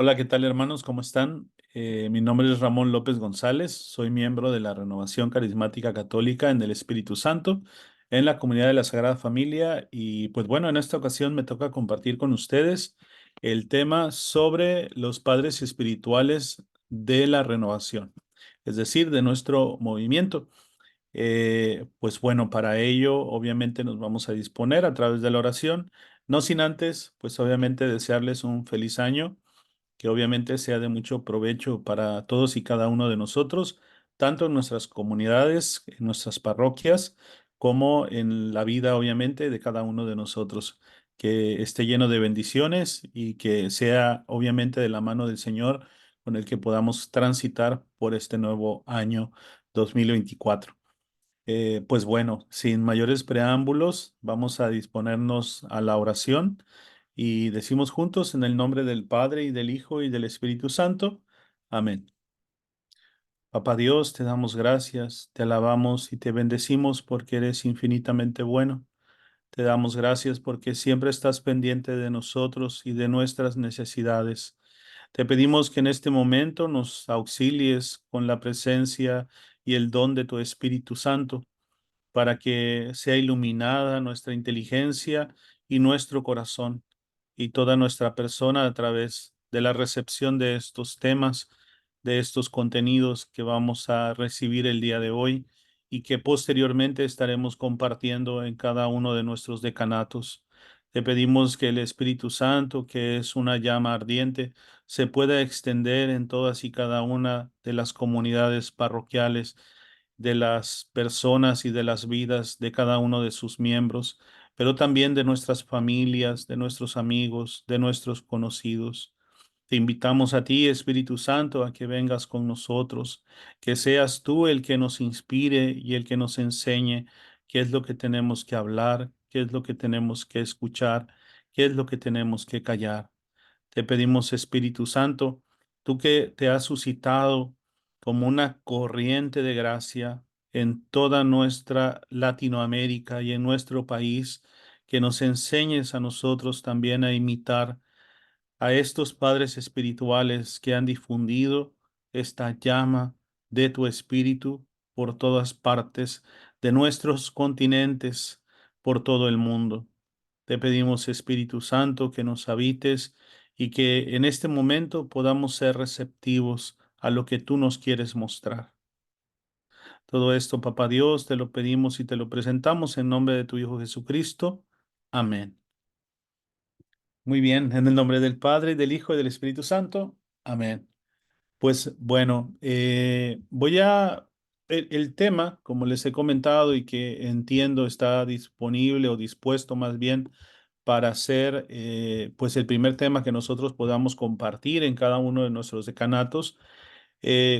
Hola, ¿qué tal hermanos? ¿Cómo están? Mi nombre es Ramón López González, soy miembro de la Renovación Carismática Católica en el Espíritu Santo, en la comunidad de la Sagrada Familia y pues bueno, en esta ocasión me toca compartir con ustedes el tema sobre los padres espirituales de la renovación, es decir, de nuestro movimiento. Pues bueno, para ello obviamente nos vamos a disponer a través de la oración, no sin antes, pues obviamente desearles un feliz año que obviamente sea de mucho provecho para todos y cada uno de nosotros, tanto en nuestras comunidades, en nuestras parroquias, como en la vida, obviamente, de cada uno de nosotros. Que esté lleno de bendiciones y que sea, obviamente, de la mano del Señor con el que podamos transitar por este nuevo año 2024. Pues bueno, sin mayores preámbulos, vamos a disponernos a la oración y decimos juntos en el nombre del Padre y del Hijo y del Espíritu Santo. Amén. Papá Dios, te damos gracias, te alabamos y te bendecimos porque eres infinitamente bueno. Te damos gracias porque siempre estás pendiente de nosotros y de nuestras necesidades. Te pedimos que en este momento nos auxilies con la presencia y el don de tu Espíritu Santo para que sea iluminada nuestra inteligencia y nuestro corazón y toda nuestra persona a través de la recepción de estos temas, de estos contenidos que vamos a recibir el día de hoy y que posteriormente estaremos compartiendo en cada uno de nuestros decanatos. Te pedimos que el Espíritu Santo, que es una llama ardiente, se pueda extender en todas y cada una de las comunidades parroquiales, de las personas y de las vidas de cada uno de sus miembros, pero también de nuestras familias, de nuestros amigos, de nuestros conocidos. Te invitamos a ti, Espíritu Santo, a que vengas con nosotros, que seas tú el que nos inspire y el que nos enseñe qué es lo que tenemos que hablar, qué es lo que tenemos que escuchar, qué es lo que tenemos que callar. Te pedimos, Espíritu Santo, tú que te has suscitado como una corriente de gracia en toda nuestra Latinoamérica y en nuestro país, que nos enseñes a nosotros también a imitar a estos padres espirituales que han difundido esta llama de tu espíritu por todas partes de nuestros continentes, por todo el mundo. Te pedimos, Espíritu Santo, que nos habites y que en este momento podamos ser receptivos a lo que tú nos quieres mostrar. Todo esto, Papá Dios, te lo pedimos y te lo presentamos en nombre de tu Hijo Jesucristo. Amén. Muy bien, en el nombre del Padre, del Hijo y del Espíritu Santo. Amén. Pues bueno, el tema, como les he comentado y que entiendo está disponible o dispuesto más bien para ser pues el primer tema que nosotros podamos compartir en cada uno de nuestros decanatos.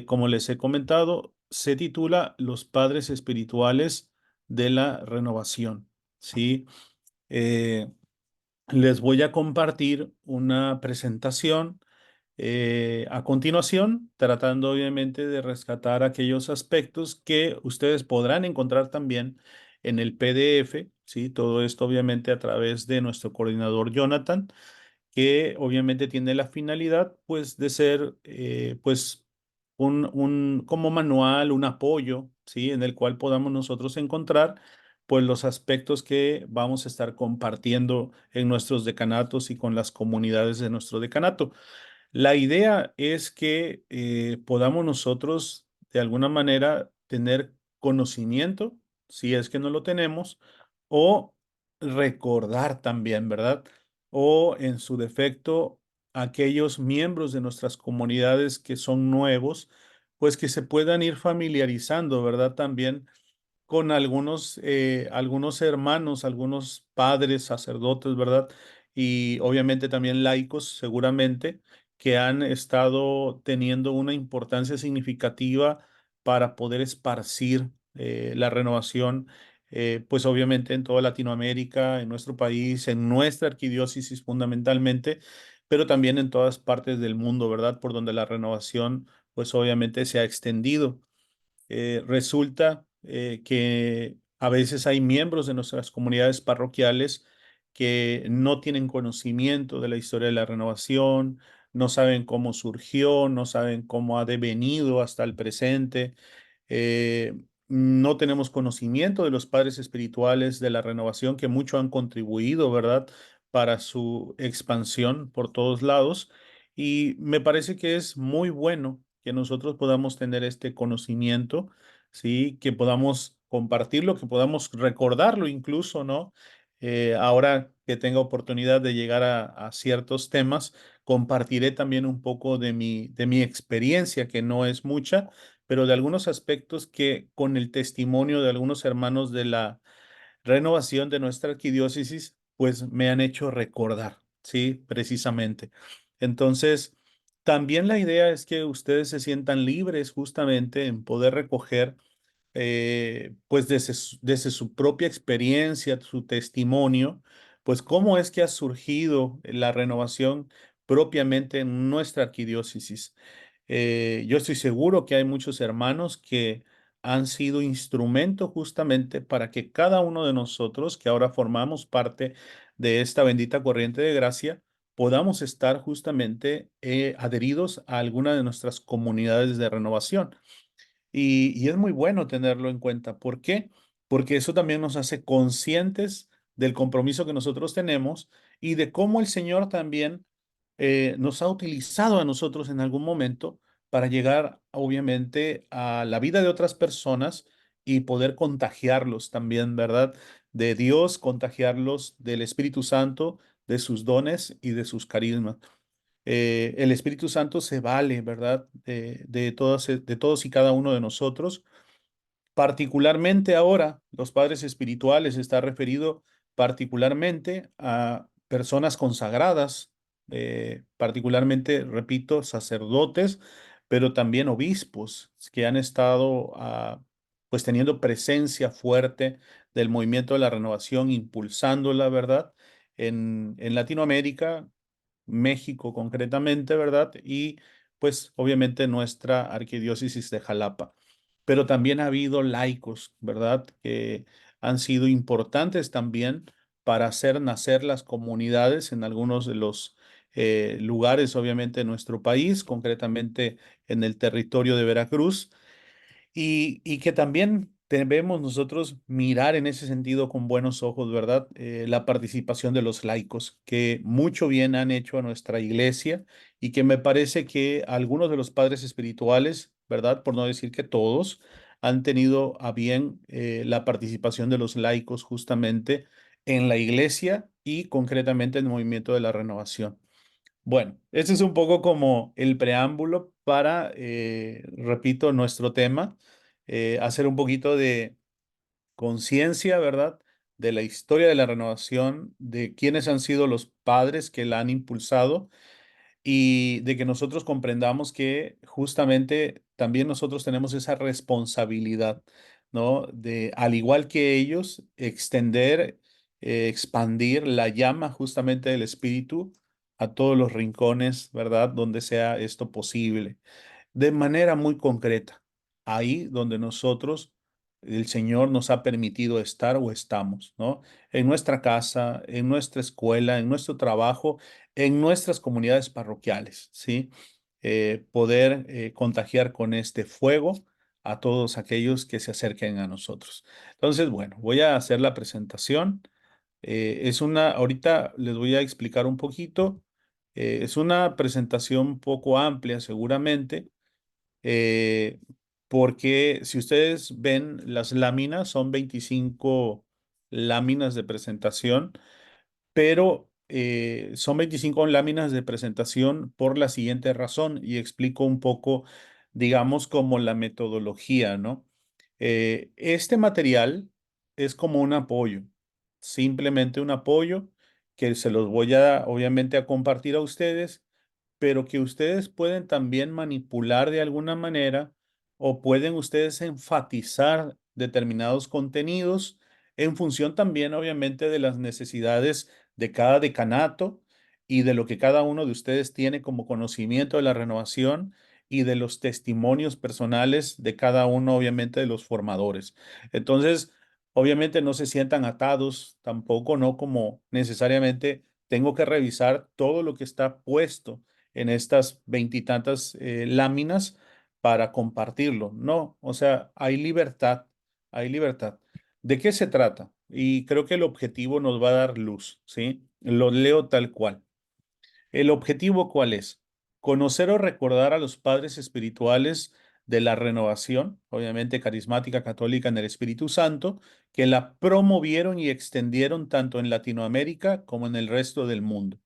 Como les he comentado, se titula Los Padres Espirituales de la Renovación. ¿Sí? Eh, Les voy a compartir una presentación a continuación, tratando obviamente de rescatar aquellos aspectos que ustedes podrán encontrar también en el PDF, ¿sí? Todo esto obviamente a través de nuestro coordinador Jonathan, que obviamente tiene la finalidad pues de ser pues como manual, un apoyo, ¿sí? En el cual podamos nosotros encontrar pues los aspectos que vamos a estar compartiendo en nuestros decanatos y con las comunidades de nuestro decanato. La idea es que podamos nosotros de alguna manera tener conocimiento, si es que no lo tenemos, o recordar también, ¿verdad? O en su defecto, aquellos miembros de nuestras comunidades que son nuevos, pues que se puedan ir familiarizando, ¿verdad? También con algunos hermanos, algunos padres, sacerdotes, ¿verdad? Y obviamente también laicos, seguramente, que han estado teniendo una importancia significativa para poder esparcir la renovación, pues obviamente en toda Latinoamérica, en nuestro país, en nuestra arquidiócesis fundamentalmente, pero también en todas partes del mundo, ¿verdad? Por donde la renovación, pues obviamente se ha extendido. Resulta que a veces hay miembros de nuestras comunidades parroquiales que no tienen conocimiento de la historia de la renovación, no saben cómo surgió, no saben cómo ha devenido hasta el presente. Eh, no tenemos conocimiento de los padres espirituales de la renovación que mucho han contribuido, ¿verdad? Para su expansión por todos lados. Y me parece que es muy bueno que nosotros podamos tener este conocimiento, ¿sí? Que podamos compartirlo, que podamos recordarlo incluso, ¿no? Ahora que tenga oportunidad de llegar a ciertos temas, compartiré también un poco de mi experiencia, que no es mucha, pero de algunos aspectos que con el testimonio de algunos hermanos de la renovación de nuestra arquidiócesis, pues me han hecho recordar, sí, precisamente. Entonces, también la idea es que ustedes se sientan libres justamente en poder recoger, pues desde su propia experiencia, su testimonio, pues cómo es que ha surgido la renovación propiamente en nuestra arquidiócesis. Yo estoy seguro que hay muchos hermanos que han sido instrumento justamente para que cada uno de nosotros, que ahora formamos parte de esta bendita corriente de gracia, podamos estar justamente adheridos a alguna de nuestras comunidades de renovación. Y es muy bueno tenerlo en cuenta. ¿Por qué? Porque eso también nos hace conscientes del compromiso que nosotros tenemos y de cómo el Señor también nos ha utilizado a nosotros en algún momento para llegar, obviamente, a la vida de otras personas y poder contagiarlos también, ¿verdad? De Dios, contagiarlos del Espíritu Santo, de sus dones y de sus carismas. El Espíritu Santo se vale, ¿verdad? De todos y cada uno de nosotros. Particularmente ahora, los padres espirituales está referido particularmente a personas consagradas, particularmente, repito, sacerdotes, pero también obispos que han estado pues teniendo presencia fuerte del movimiento de la renovación, impulsando la verdad en Latinoamérica, México concretamente, ¿verdad? Y pues obviamente nuestra arquidiócesis de Jalapa. Pero también ha habido laicos, ¿verdad? Que han sido importantes también para hacer nacer las comunidades en algunos de los lugares, obviamente, de nuestro país, concretamente en el territorio de Veracruz. Y que también debemos nosotros mirar en ese sentido con buenos ojos, ¿verdad? La participación de los laicos, que mucho bien han hecho a nuestra iglesia y que me parece que algunos de los padres espirituales, ¿verdad? Por no decir que todos, han tenido a bien la participación de los laicos justamente en la iglesia y concretamente en el movimiento de la renovación. Bueno, este es un poco como el preámbulo para, repito, nuestro tema, hacer un poquito de conciencia, ¿verdad? De la historia de la renovación, de quiénes han sido los padres que la han impulsado y de que nosotros comprendamos que justamente también nosotros tenemos esa responsabilidad, ¿no? De, al igual que ellos, extender, expandir la llama justamente del Espíritu a todos los rincones, ¿verdad? Donde sea esto posible de manera muy concreta, ahí donde nosotros, el Señor nos ha permitido estar o estamos, ¿no? En nuestra casa, en nuestra escuela, en nuestro trabajo, en nuestras comunidades parroquiales, ¿sí? Poder contagiar con este fuego a todos aquellos que se acerquen a nosotros. Entonces, bueno, voy a hacer la presentación. Ahorita les voy a explicar un poquito. Es una presentación poco amplia, seguramente, eh, porque si ustedes ven las láminas, son 25 láminas de presentación, pero son 25 láminas de presentación por la siguiente razón y explico un poco, digamos, como la metodología, ¿no? Este material es como un apoyo, simplemente un apoyo que se los voy a, obviamente, a compartir a ustedes, pero que ustedes pueden también manipular de alguna manera o pueden ustedes enfatizar determinados contenidos en función también, obviamente, de las necesidades de cada decanato y de lo que cada uno de ustedes tiene como conocimiento de la renovación y de los testimonios personales de cada uno, obviamente, de los formadores. Entonces, obviamente no se sientan atados tampoco, no como necesariamente tengo que revisar todo lo que está puesto en estas veintitantas láminas para compartirlo. No, o sea, hay libertad, hay libertad. ¿De qué se trata? Y creo que el objetivo nos va a dar luz, ¿sí? Lo leo tal cual. ¿El objetivo cuál es? Conocer o recordar a los padres espirituales de la renovación, obviamente carismática católica en el Espíritu Santo, que la promovieron y extendieron tanto en Latinoamérica como en el resto del mundo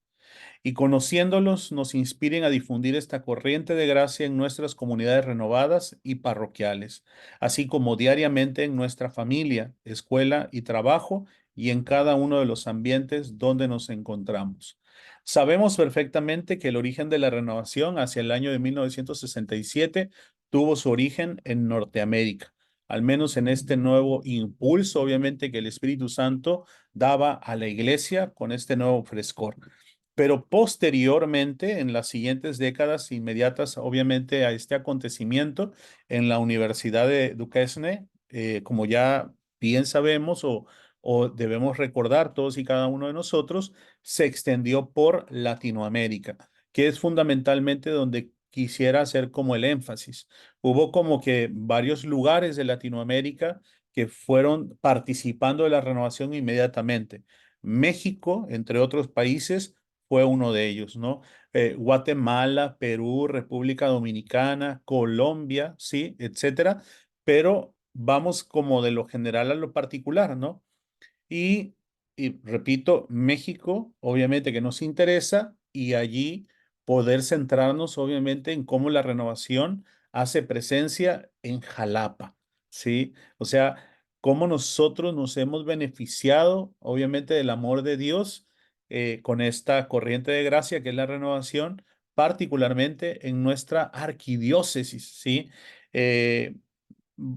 y conociéndolos nos inspiren a difundir esta corriente de gracia en nuestras comunidades renovadas y parroquiales, así como diariamente en nuestra familia, escuela y trabajo y en cada uno de los ambientes donde nos encontramos. Sabemos perfectamente que el origen de la renovación hacia el año de 1967 tuvo su origen en Norteamérica, al menos en este nuevo impulso, obviamente, que el Espíritu Santo daba a la iglesia con este nuevo frescor. Pero posteriormente, en las siguientes décadas inmediatas, obviamente, a este acontecimiento, en la Universidad de Duquesne, como ya bien sabemos o debemos recordar todos y cada uno de nosotros, se extendió por Latinoamérica, que es fundamentalmente donde quisiera hacer como el énfasis. Hubo como que varios lugares de Latinoamérica que fueron participando de la renovación inmediatamente. México, entre otros países, fue uno de ellos, ¿no? Guatemala, Perú, República Dominicana, Colombia, sí, etcétera. Pero vamos como de lo general a lo particular, ¿no? Y, y repito, México, obviamente que nos interesa y allí poder centrarnos, obviamente, en cómo la renovación hace presencia en Jalapa, ¿sí? O sea, cómo nosotros nos hemos beneficiado, obviamente, del amor de Dios con esta corriente de gracia que es la renovación, particularmente en nuestra arquidiócesis, ¿sí? Eh,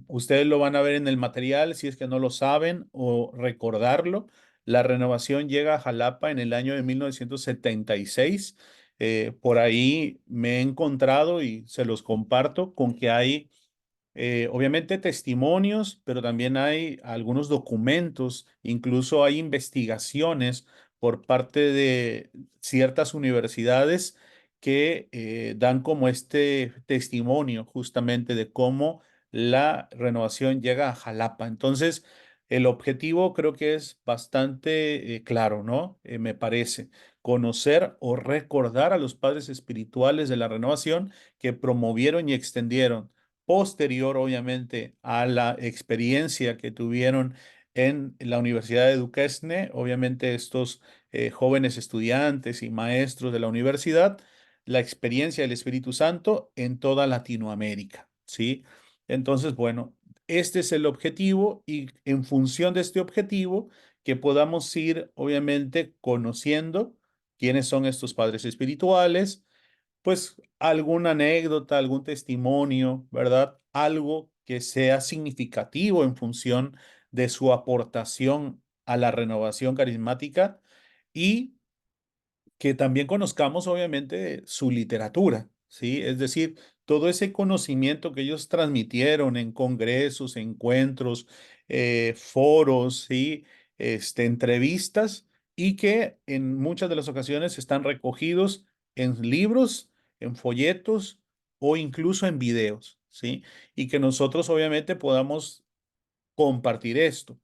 Ustedes lo van a ver en el material si es que no lo saben o recordarlo. La renovación llega a Jalapa en el año de 1976. Por ahí me he encontrado y se los comparto con que hay obviamente testimonios, pero también hay algunos documentos, incluso hay investigaciones por parte de ciertas universidades que dan como este testimonio justamente de cómo la renovación llega a Jalapa. Entonces, el objetivo creo que es bastante claro, ¿no? Me parece conocer o recordar a los padres espirituales de la renovación que promovieron y extendieron posterior, obviamente, a la experiencia que tuvieron en la Universidad de Duquesne, obviamente estos jóvenes estudiantes y maestros de la universidad, la experiencia del Espíritu Santo en toda Latinoamérica, ¿sí? Entonces, bueno, este es el objetivo y en función de este objetivo, que podamos ir, obviamente, conociendo quiénes son estos padres espirituales, pues alguna anécdota, algún testimonio, ¿verdad? Algo que sea significativo en función de su aportación a la renovación carismática y que también conozcamos obviamente su literatura, ¿sí? Es decir, todo ese conocimiento que ellos transmitieron en congresos, encuentros, foros, ¿sí? Entrevistas y que en muchas de las ocasiones están recogidos en libros, en folletos o incluso en videos, ¿sí? Y que nosotros obviamente podamos compartir esto.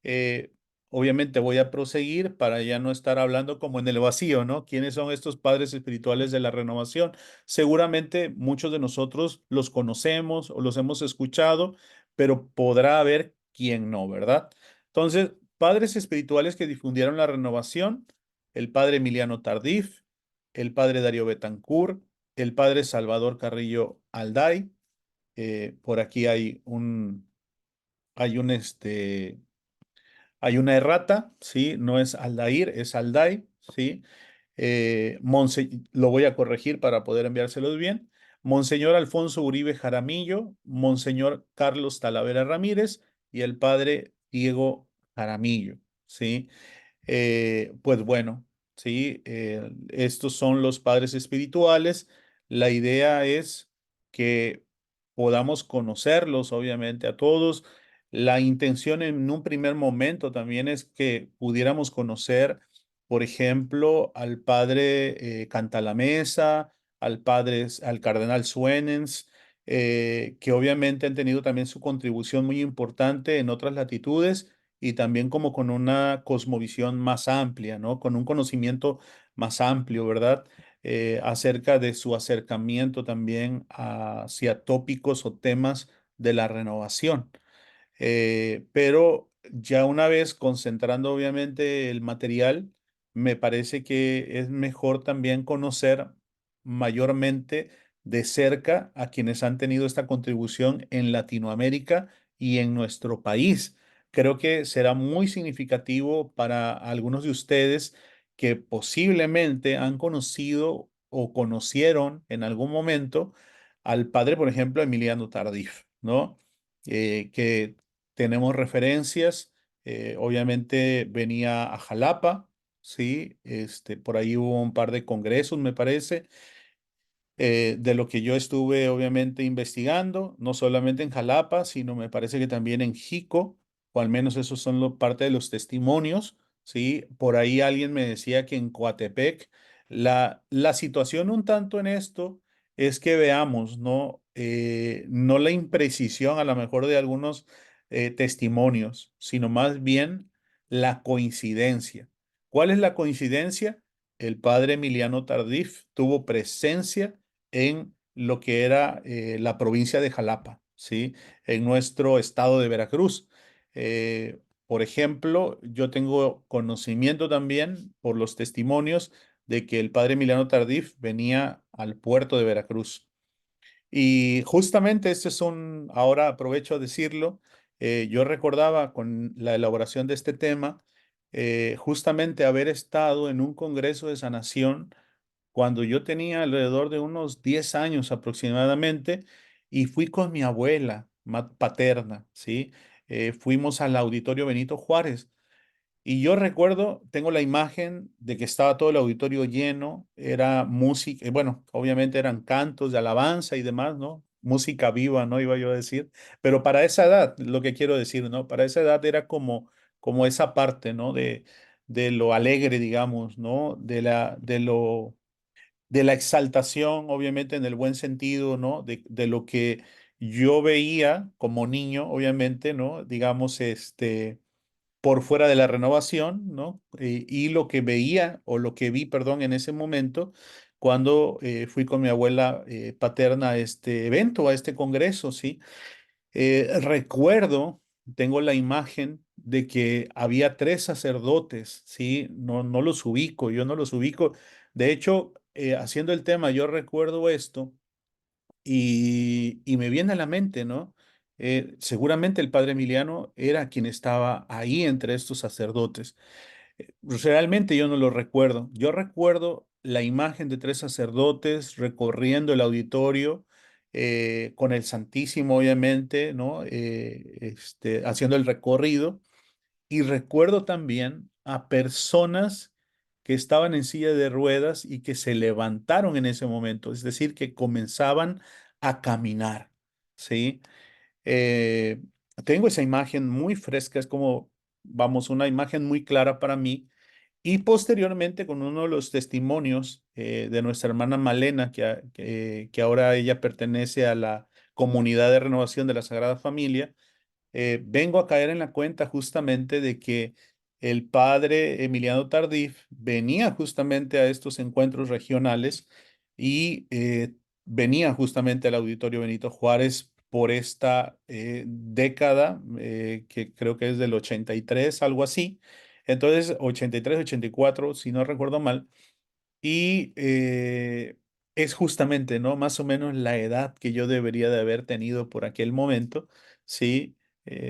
Eh, Obviamente voy a proseguir para ya no estar hablando como en el vacío, ¿no? ¿Quiénes son estos padres espirituales de la renovación? Seguramente muchos de nosotros los conocemos o los hemos escuchado, pero podrá haber quien no, ¿verdad? Entonces, padres espirituales que difundieron la renovación, el padre Emiliano Tardif, el padre Darío Betancourt, el padre Salvador Carrillo Alday, por aquí hay un hay una errata, ¿sí? No es Aldair, es Alday, ¿sí? Lo voy a corregir para poder enviárselos bien. Monseñor Alfonso Uribe Jaramillo, Monseñor Carlos Talavera Ramírez y el padre Diego Jaramillo, ¿sí? Pues bueno, sí, estos son los padres espirituales. La idea es que podamos conocerlos, obviamente, a todos. La intención en un primer momento también es que pudiéramos conocer, por ejemplo, al padre Cantalamesa, al cardenal Suenens, que obviamente han tenido también su contribución muy importante en otras latitudes y también como con una cosmovisión más amplia, ¿no? Con un conocimiento más amplio, ¿verdad? Acerca de su acercamiento también hacia tópicos o temas de la renovación. Pero ya una vez concentrando obviamente el material, me parece que es mejor también conocer mayormente de cerca a quienes han tenido esta contribución en Latinoamérica y en nuestro país. Creo que será muy significativo para algunos de ustedes que posiblemente han conocido o conocieron en algún momento al padre, por ejemplo, Emiliano Tardif, ¿no? Que tenemos referencias, obviamente venía a Jalapa, sí, por ahí hubo un par de congresos, me parece, de lo que yo estuve obviamente investigando, no solamente en Jalapa, sino me parece que también en Jico, o al menos esos son parte de los testimonios, ¿sí? Por ahí alguien me decía que en Coatepec, la situación un tanto en esto es que veamos, ¿no? No la imprecisión a lo mejor de algunos testimonios, sino más bien la coincidencia. ¿Cuál es la coincidencia? El padre Emiliano Tardif tuvo presencia en lo que era la provincia de Jalapa, ¿sí? En nuestro estado de Veracruz. Por ejemplo, yo tengo conocimiento también por los testimonios de que el padre Emiliano Tardif venía al puerto de Veracruz. Y justamente este es ahora aprovecho a decirlo, yo recordaba con la elaboración de este tema, justamente haber estado en un congreso de sanación cuando yo tenía alrededor de unos 10 años aproximadamente y fui con mi abuela paterna, ¿sí? Fuimos al Auditorio Benito Juárez y yo recuerdo, tengo la imagen de que estaba todo el auditorio lleno, era música, bueno, obviamente eran cantos de alabanza y demás, ¿no? Música viva, ¿no? Iba yo a decir, pero para esa edad, lo que quiero decir, ¿no? Para esa edad era como esa parte, ¿no? De lo alegre, digamos, ¿no? De la exaltación, obviamente en el buen sentido, ¿no? De lo que yo veía como niño, obviamente, ¿no? Digamos, por fuera de la renovación, ¿no? Y lo que veía o lo que vi, perdón, en ese momento, cuando fui con mi abuela paterna a este evento, a este congreso, ¿sí? Recuerdo, tengo la imagen de que había tres sacerdotes, ¿sí? No los ubico, yo no los ubico. De hecho, haciendo el tema, yo recuerdo esto y me viene a la mente, ¿no? Seguramente el padre Emiliano era quien estaba ahí entre estos sacerdotes. Realmente yo no lo recuerdo. Yo recuerdo la imagen de tres sacerdotes recorriendo el auditorio con el Santísimo, obviamente, ¿no? Haciendo el recorrido. Y recuerdo también a personas que estaban en silla de ruedas y que se levantaron en ese momento, es decir, que comenzaban a caminar, ¿sí? Eh, Tengo esa imagen muy fresca, es como, vamos, una imagen muy clara para mí. Y posteriormente con uno de los testimonios de nuestra hermana Malena, que ahora ella pertenece a la comunidad de renovación de la Sagrada Familia, vengo a caer en la cuenta justamente de que el padre Emiliano Tardif venía justamente a estos encuentros regionales y venía justamente al Auditorio Benito Juárez por esta década, que creo que es del 83 algo así. Entonces, 83 84 si no recuerdo mal. Y es justamente, ¿no? Más o menos la edad que yo debería de haber tenido por aquel momento, ¿sí?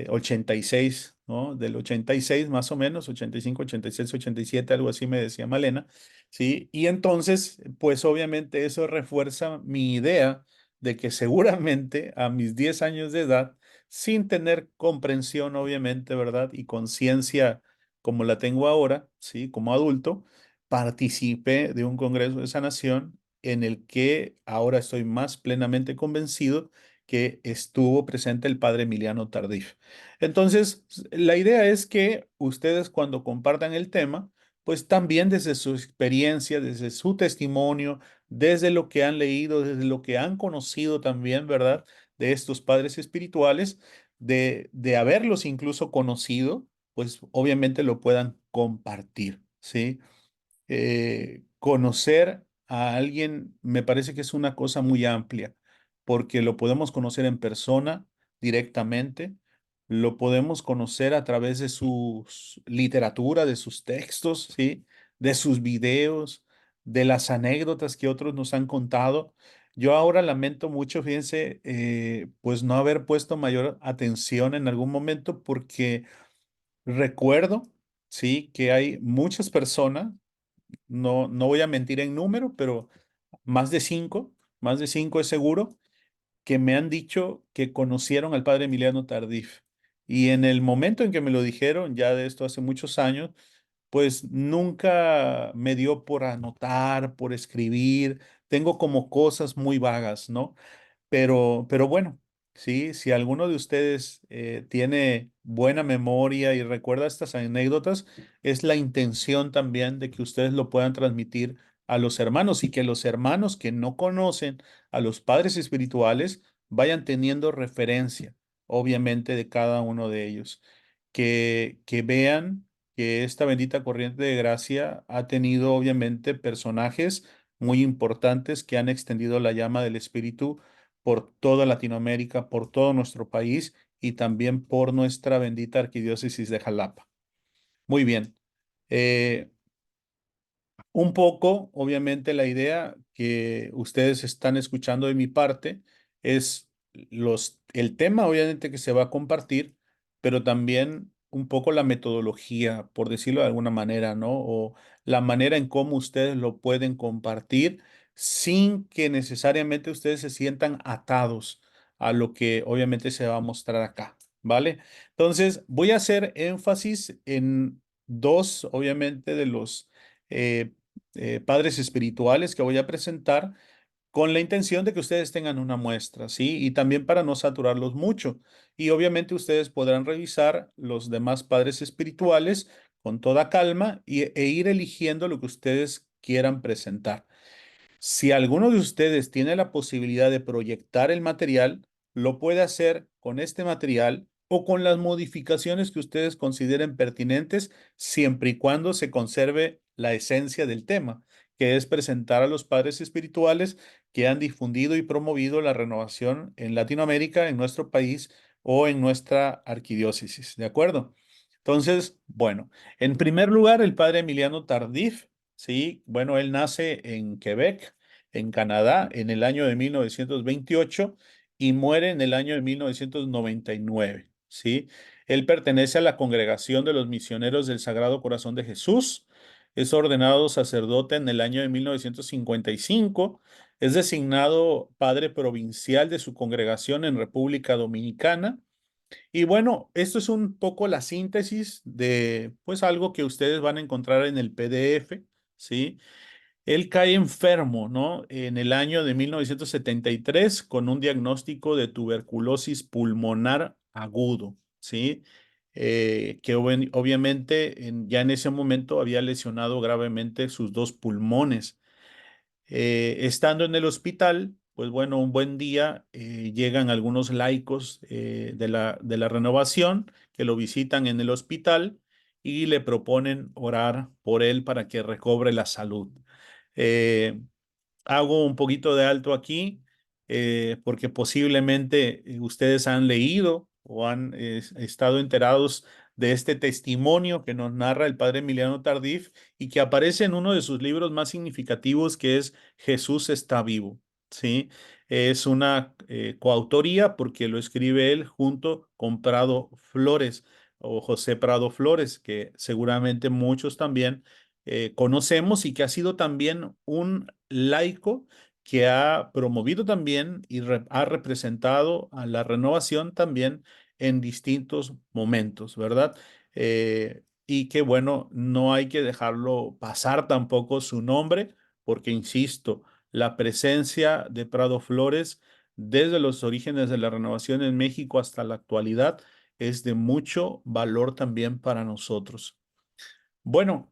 86, ¿no? Del 86 más o menos, 85, 86, 87, algo así me decía Malena, ¿sí? Y entonces, pues obviamente eso refuerza mi idea de que seguramente a mis 10 años de edad, sin tener comprensión, obviamente, ¿verdad? Y conciencia como la tengo ahora, ¿sí? Como adulto participé de un congreso de sanación en el que ahora estoy más plenamente convencido que estuvo presente el padre Emiliano Tardif. Entonces, la idea es que ustedes cuando compartan el tema, pues también desde su experiencia, desde su testimonio, desde lo que han leído, desde lo que han conocido también, ¿verdad? De estos padres espirituales, de haberlos incluso conocido, pues obviamente lo puedan compartir, ¿sí? Conocer a alguien me parece que es una cosa muy amplia, porque lo podemos conocer en persona directamente, lo podemos conocer a través de su literatura, de sus textos, ¿sí? De sus videos, de las anécdotas que otros nos han contado. Yo ahora lamento mucho, fíjense, pues no haber puesto mayor atención en algún momento porque recuerdo, sí, que hay muchas personas, no voy a mentir en número, pero más de cinco, más de cinco es seguro, que me han dicho que conocieron al padre Emiliano Tardif. Y en el momento en que me lo dijeron, ya de esto hace muchos años, pues nunca me dio por anotar, por escribir. Tengo como cosas muy vagas, ¿no? Pero bueno, sí, si alguno de ustedes tiene buena memoria y recuerda estas anécdotas, es la intención también de que ustedes lo puedan transmitir a los hermanos y que los hermanos que no conocen a los padres espirituales vayan teniendo referencia, obviamente, de cada uno de ellos. Que vean que esta bendita corriente de gracia ha tenido, obviamente, personajes muy importantes que han extendido la llama del Espíritu por toda Latinoamérica, por todo nuestro país y también por nuestra bendita arquidiócesis de Jalapa. Muy bien. Eh, un poco, obviamente, la idea que ustedes están escuchando de mi parte es el tema, obviamente, que se va a compartir, pero también un poco la metodología, por decirlo de alguna manera, ¿no? O la manera en cómo ustedes lo pueden compartir sin que necesariamente ustedes se sientan atados a lo que obviamente se va a mostrar acá, ¿vale? Entonces, voy a hacer énfasis en dos, obviamente, de los eh, padres espirituales que voy a presentar con la intención de que ustedes tengan una muestra, ¿sí? Y también para no saturarlos mucho. Y obviamente ustedes podrán revisar los demás padres espirituales con toda calma e ir eligiendo lo que ustedes quieran presentar. Si alguno de ustedes tiene la posibilidad de proyectar el material, lo puede hacer con este material o con las modificaciones que ustedes consideren pertinentes, siempre y cuando se conserve la esencia del tema, que es presentar a los padres espirituales que han difundido y promovido la renovación en Latinoamérica, en nuestro país o en nuestra arquidiócesis. ¿De acuerdo? Entonces, bueno, en primer lugar, el padre Emiliano Tardif. Sí, bueno, él nace en Quebec, en Canadá, en el año de 1928 y muere en el año de 1999. Sí, él pertenece a la Congregación de los Misioneros del Sagrado Corazón de Jesús. Es ordenado sacerdote en el año de 1955. Es designado padre provincial de su congregación en República Dominicana. Y bueno, esto es un poco la síntesis de pues algo que ustedes van a encontrar en el PDF, ¿sí? Él cae enfermo, ¿no? En el año de 1973 con un diagnóstico de tuberculosis pulmonar agudo, ¿sí? Que obviamente ya en ese momento había lesionado gravemente sus dos pulmones. Estando en el hospital, pues bueno, un buen día llegan algunos laicos de la renovación que lo visitan en el hospital y le proponen orar por él para que recobre la salud. Eh, Hago un poquito de alto aquí porque posiblemente ustedes han leído o han estado enterados de este testimonio que nos narra el padre Emiliano Tardif y que aparece en uno de sus libros más significativos que es Jesús está vivo. ¿Sí? Es una coautoría porque lo escribe él junto con Prado Flores o José Prado Flores, que seguramente muchos también conocemos y que ha sido también un laico que ha promovido también y ha representado a la renovación también en distintos momentos, ¿verdad? Y que bueno, no hay que dejarlo pasar tampoco su nombre, porque insisto, la presencia de Prado Flores desde los orígenes de la renovación en México hasta la actualidad es de mucho valor también para nosotros. Bueno.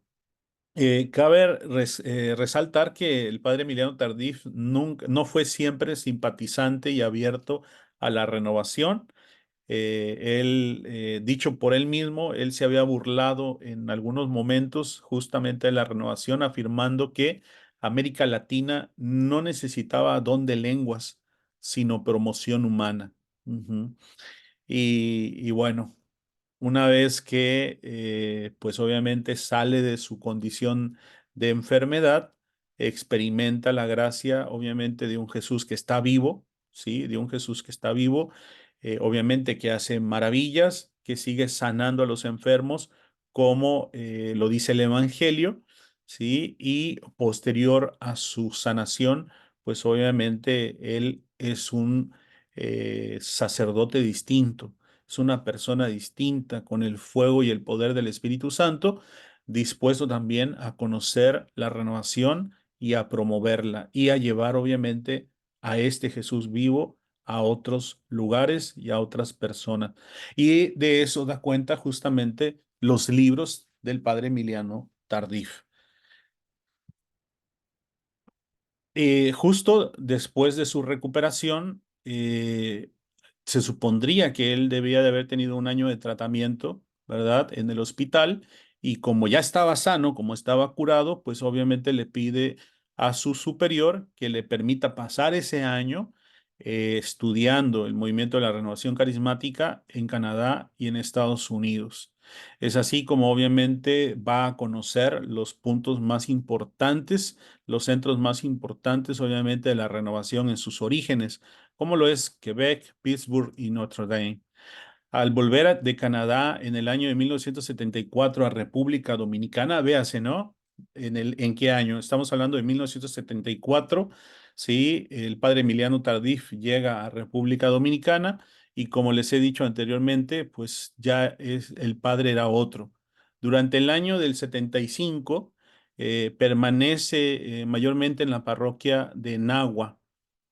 Cabe resaltar que el padre Emiliano Tardif nunca, no fue siempre simpatizante y abierto a la renovación. Dicho por él mismo, él se había burlado en algunos momentos justamente de la renovación, afirmando que América Latina no necesitaba don de lenguas, sino promoción humana. Ujú. Y bueno. Una vez que, pues obviamente sale de su condición de enfermedad, experimenta la gracia, obviamente, de un Jesús que está vivo, ¿sí? De un Jesús que está vivo, obviamente que hace maravillas, que sigue sanando a los enfermos, como lo dice el Evangelio, ¿sí? Y posterior a su sanación, pues obviamente él es un sacerdote distinto, es una persona distinta con el fuego y el poder del Espíritu Santo, dispuesto también a conocer la renovación y a promoverla y a llevar obviamente a este Jesús vivo a otros lugares y a otras personas. Y de eso da cuenta justamente los libros del padre Emiliano Tardif. Justo después de su recuperación, se supondría que él debía de haber tenido un año de tratamiento, ¿verdad? En el hospital, y como ya estaba sano, como estaba curado, pues obviamente le pide a su superior que le permita pasar ese año estudiando el movimiento de la renovación carismática en Canadá y en Estados Unidos. Es así como obviamente va a conocer los puntos más importantes, los centros más importantes obviamente de la renovación en sus orígenes, como lo es Quebec, Pittsburgh y Notre Dame. Al volver de Canadá en el año de 1974 a República Dominicana, véase, ¿no? ¿En qué año? Estamos hablando de 1974, ¿sí? El padre Emiliano Tardif llega a República Dominicana y como les he dicho anteriormente, pues ya el padre era otro. Durante el año del 75, permanece mayormente en la parroquia de Nagua,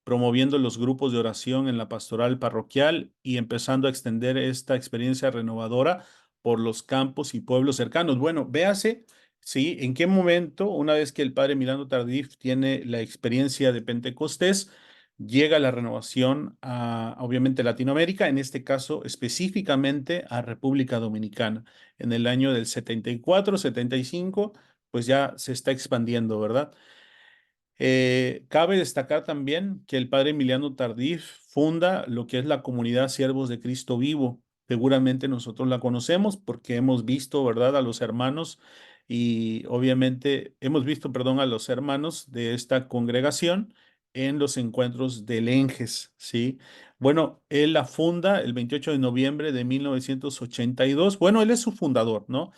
promoviendo los grupos de oración en la pastoral parroquial y empezando a extender esta experiencia renovadora por los campos y pueblos cercanos. Bueno, véase, sí, en qué momento, una vez que el padre Milano Tardif tiene la experiencia de Pentecostés, llega la renovación a, obviamente, Latinoamérica, en este caso específicamente a República Dominicana. En el año del 74, 75, pues ya se está expandiendo, ¿verdad? Cabe destacar también que el padre Emiliano Tardif funda lo que es la comunidad Siervos de Cristo Vivo. Seguramente nosotros la conocemos porque hemos visto, ¿verdad?, a los hermanos y obviamente hemos visto, perdón, a los hermanos de esta congregación en los encuentros del Enges, ¿sí? Bueno, él la funda el 28 de noviembre de 1982. Bueno, él es su fundador, ¿no?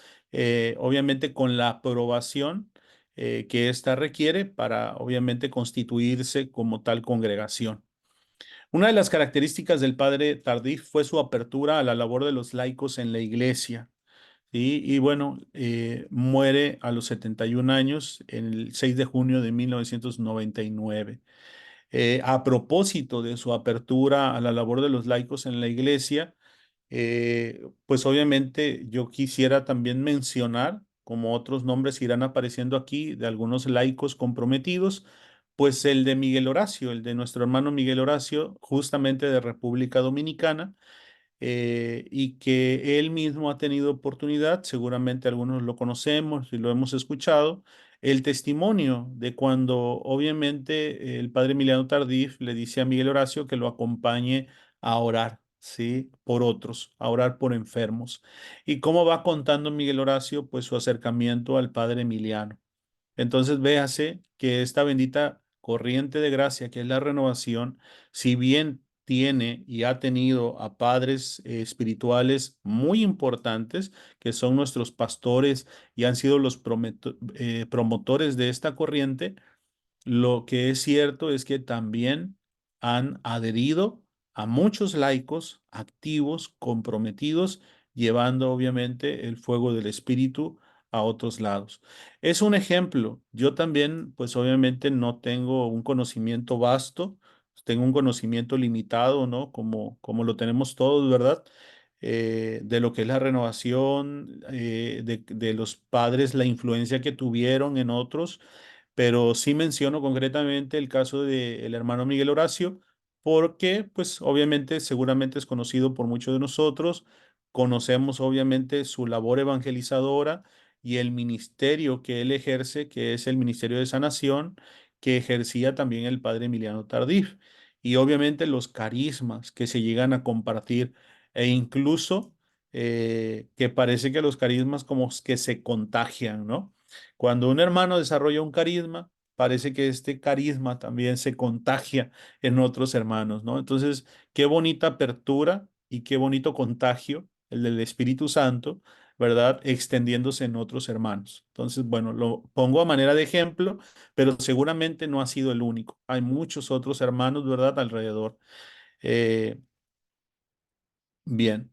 Obviamente con la aprobación que ésta requiere para, obviamente, constituirse como tal congregación. Una de las características del padre Tardif fue su apertura a la labor de los laicos en la iglesia. ¿Sí? Y bueno, muere a los 71 años, el 6 de junio de 1999. A propósito de su apertura a la labor de los laicos en la iglesia, pues obviamente yo quisiera también mencionar, como otros nombres irán apareciendo aquí, de algunos laicos comprometidos, pues el de Miguel Horacio, el de nuestro hermano Miguel Horacio, justamente de República Dominicana, y que él mismo ha tenido oportunidad, seguramente algunos lo conocemos y lo hemos escuchado, el testimonio de cuando obviamente el padre Emiliano Tardif le dice a Miguel Horacio que lo acompañe a orar, ¿sí? Por otros, a orar por enfermos. Y cómo va contando Miguel Horacio, pues su acercamiento al padre Emiliano. Entonces véase que esta bendita corriente de gracia, que es la renovación, si bien tiene y ha tenido a padres espirituales muy importantes, que son nuestros pastores y han sido los promotores de esta corriente, lo que es cierto es que también han adherido a muchos laicos activos, comprometidos, llevando obviamente el fuego del Espíritu a otros lados. Es un ejemplo. Yo también, pues obviamente no tengo un conocimiento vasto, tengo un conocimiento limitado, ¿no? Como lo tenemos todos, ¿verdad? de lo que es la renovación, de los padres, la influencia que tuvieron en otros, pero sí menciono concretamente el caso del hermano Miguel Horacio, porque pues obviamente seguramente es conocido por muchos de nosotros, conocemos obviamente su labor evangelizadora y el ministerio que él ejerce, que es el ministerio de sanación, que ejercía también el padre Emiliano Tardif, y obviamente los carismas que se llegan a compartir e incluso que parece que los carismas como que se contagian, ¿no? Cuando un hermano desarrolla un carisma, parece que este carisma también se contagia en otros hermanos, ¿no? Entonces, qué bonita apertura y qué bonito contagio el del Espíritu Santo, ¿verdad? Extendiéndose en otros hermanos. Entonces, bueno, lo pongo a manera de ejemplo, pero seguramente no ha sido el único. Hay muchos otros hermanos, ¿verdad? Alrededor. Eh, bien.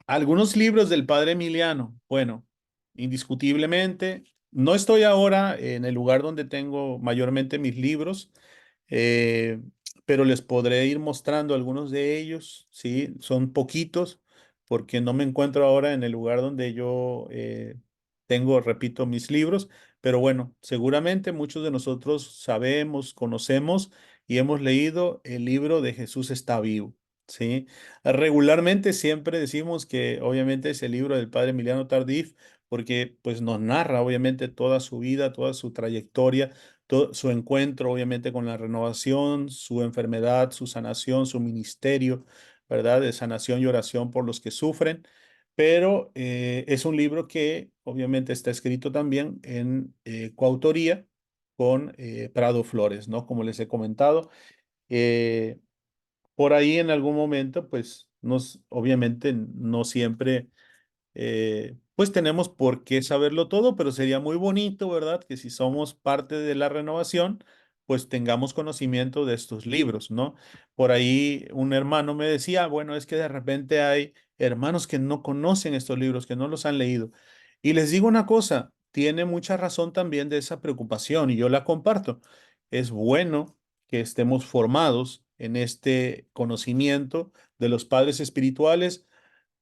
Algunos libros del padre Emiliano. Bueno, indiscutiblemente, no estoy ahora en el lugar donde tengo mayormente mis libros, eh, pero les podré ir mostrando algunos de ellos, ¿sí? Son poquitos, porque no me encuentro ahora en el lugar donde yo tengo, repito, mis libros, pero bueno, seguramente muchos de nosotros sabemos, conocemos y hemos leído el libro de Jesús está vivo, ¿sí? Regularmente siempre decimos que obviamente es el libro del padre Emiliano Tardif, porque pues nos narra obviamente toda su vida, toda su trayectoria, todo su encuentro obviamente con la renovación, su enfermedad, su sanación, su ministerio, ¿verdad? De sanación y oración por los que sufren. Pero es un libro que obviamente está escrito también en coautoría con Prado Flores, ¿no? Como les he comentado. Eh, por ahí en algún momento, pues, obviamente no siempre pues tenemos por qué saberlo todo, pero sería muy bonito, ¿verdad? Que si somos parte de la renovación, pues tengamos conocimiento de estos libros, ¿no? Por ahí un hermano me decía, bueno, es que de repente hay hermanos que no conocen estos libros, que no los han leído. Y les digo una cosa, tiene mucha razón también de esa preocupación y yo la comparto. Es bueno que estemos formados en este conocimiento de los padres espirituales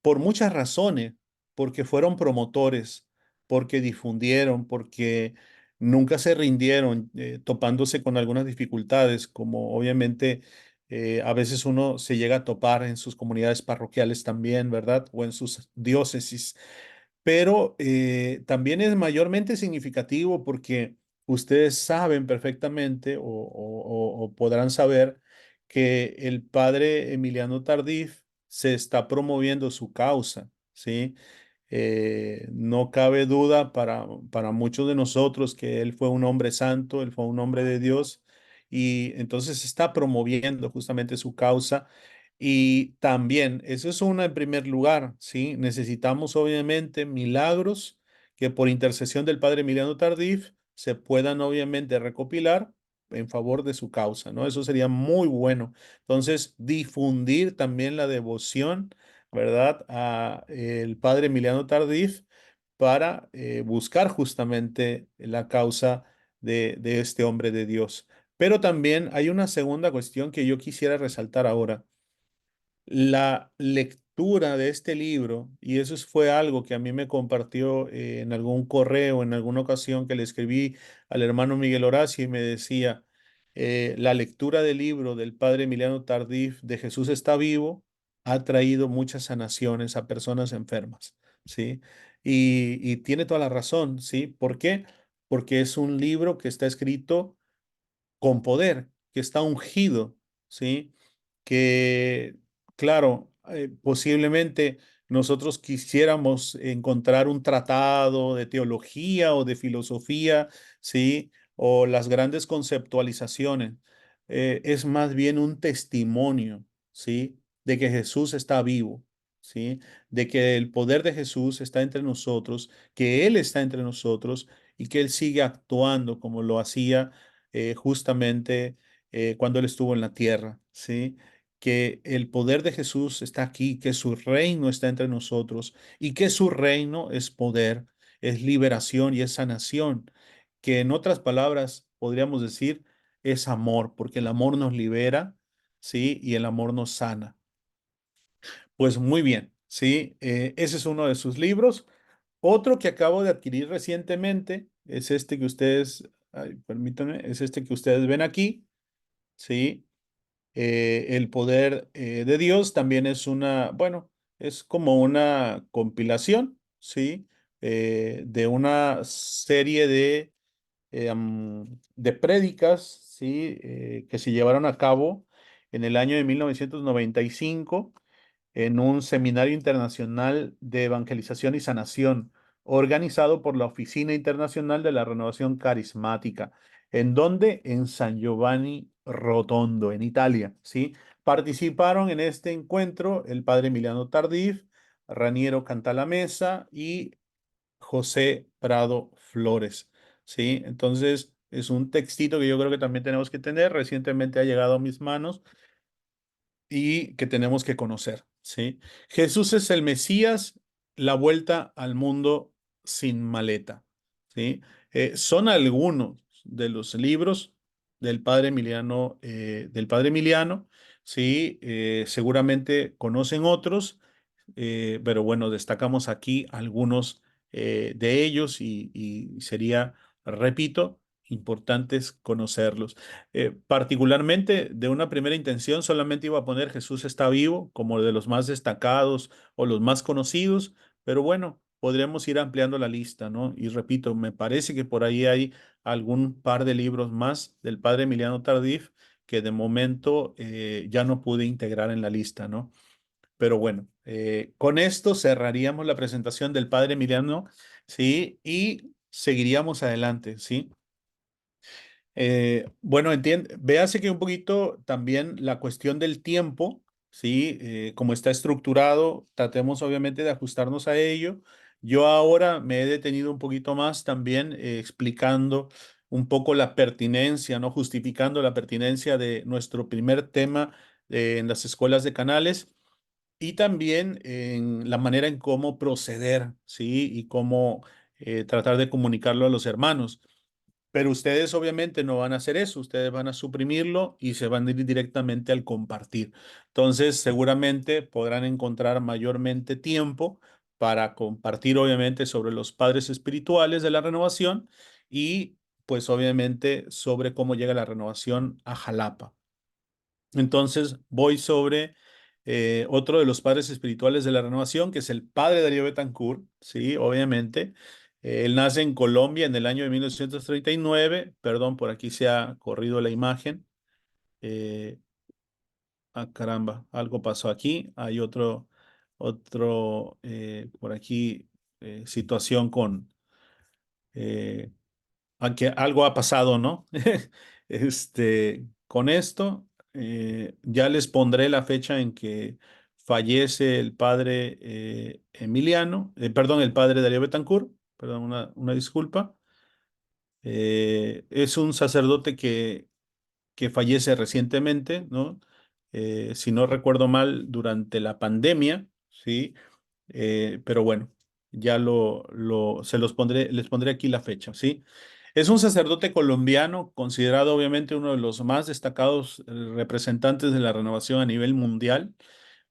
por muchas razones, porque fueron promotores, porque difundieron, porque nunca se rindieron, topándose con algunas dificultades, como obviamente a veces uno se llega a topar en sus comunidades parroquiales también, ¿verdad? O en sus diócesis, pero también es mayormente significativo porque ustedes saben perfectamente o podrán saber que el padre Emiliano Tardif se está promoviendo su causa, ¿sí? No cabe duda para muchos de nosotros que él fue un hombre santo, él fue un hombre de Dios y entonces está promoviendo justamente su causa y también, eso es una en primer lugar, ¿sí? Necesitamos obviamente milagros que por intercesión del Padre Emiliano Tardif se puedan obviamente recopilar en favor de su causa, ¿no? Eso sería muy bueno. Entonces, difundir también la devoción, ¿verdad? A el Padre Emiliano Tardif para buscar justamente la causa de este hombre de Dios. Pero también hay una segunda cuestión que yo quisiera resaltar ahora. La lectura de este libro, y eso fue algo que a mí me compartió en algún correo, en alguna ocasión que le escribí al hermano Miguel Horacio y me decía, la lectura del libro del padre Emiliano Tardif de Jesús está vivo ha traído muchas sanaciones a personas enfermas, ¿sí? Y tiene toda la razón, ¿sí? ¿Por qué? Porque es un libro que está escrito con poder, que está ungido, ¿sí? Que, claro, posiblemente nosotros quisiéramos encontrar un tratado de teología o de filosofía, ¿sí? O las grandes conceptualizaciones. Es más bien un testimonio, ¿sí? De que Jesús está vivo, ¿sí? De que el poder de Jesús está entre nosotros, que Él está entre nosotros y que Él sigue actuando como lo hacía justamente cuando Él estuvo en la tierra, ¿sí? Que el poder de Jesús está aquí, que su reino está entre nosotros y que su reino es poder, es liberación y es sanación, que en otras palabras podríamos decir es amor, porque el amor nos libera, ¿sí? Y el amor nos sana. Pues muy bien, ¿sí? Ese es uno de sus libros. Otro que acabo de adquirir recientemente es este que ustedes, ay, permítanme, es este que ustedes ven aquí, ¿sí? El poder de Dios también es una, bueno, es como una compilación, ¿sí? De una serie de prédicas, ¿sí? Que se llevaron a cabo en el año de 1995 en un seminario internacional de evangelización y sanación organizado por la Oficina Internacional de la Renovación Carismática. ¿En dónde? En San Giovanni Rotondo, en Italia, ¿sí? Participaron en este encuentro el padre Emiliano Tardif, Raniero Cantalamessa y José Prado Flores, ¿sí? Entonces, es un textito que yo creo que también tenemos que tener. Recientemente ha llegado a mis manos y que tenemos que conocer, ¿sí? Jesús es el Mesías, la vuelta al mundo sin maleta, ¿sí? Son algunos de los libros del padre Emiliano, ¿sí? Seguramente conocen otros, pero bueno, destacamos aquí algunos de ellos y sería, repito, importantes conocerlos. Particularmente de una primera intención, solamente iba a poner Jesús está vivo como de los más destacados o los más conocidos, pero bueno, podríamos ir ampliando la lista, ¿no? Y repito, me parece que por ahí hay algún par de libros más del padre Emiliano Tardif que de momento ya no pude integrar en la lista, ¿no? Pero bueno, con esto cerraríamos la presentación del padre Emiliano, ¿sí? Y seguiríamos adelante, ¿sí? Bueno, véase que un poquito también la cuestión del tiempo, ¿sí? Como está estructurado, tratemos obviamente de ajustarnos a ello. Yo ahora me he detenido un poquito más también explicando un poco la pertinencia, ¿no? Justificando la pertinencia de nuestro primer tema en las escuelas de canales y también en la manera en cómo proceder, ¿sí? Y cómo tratar de comunicarlo a los hermanos. Pero ustedes obviamente no van a hacer eso, ustedes van a suprimirlo y se van a ir directamente al compartir. Entonces, seguramente podrán encontrar mayormente tiempo para compartir obviamente sobre los padres espirituales de la renovación y pues obviamente sobre cómo llega la renovación a Jalapa. Entonces voy sobre otro de los padres espirituales de la renovación, que es el padre Darío Betancourt, sí, obviamente. Él nace en Colombia en el año de 1939. Perdón, por aquí se ha corrido la imagen. Eh, caramba, algo pasó aquí. Hay por aquí, situación eh, aunque algo ha pasado, ¿no? Con esto, ya les pondré la fecha en que fallece el padre Emiliano, perdón, el padre Darío Betancourt, perdón, una disculpa. Es un sacerdote que fallece recientemente, ¿no? Si no recuerdo mal, durante la pandemia, ¿sí? Pero bueno, ya les pondré aquí la fecha, ¿sí? Es un sacerdote colombiano, considerado obviamente uno de los más destacados representantes de la renovación a nivel mundial.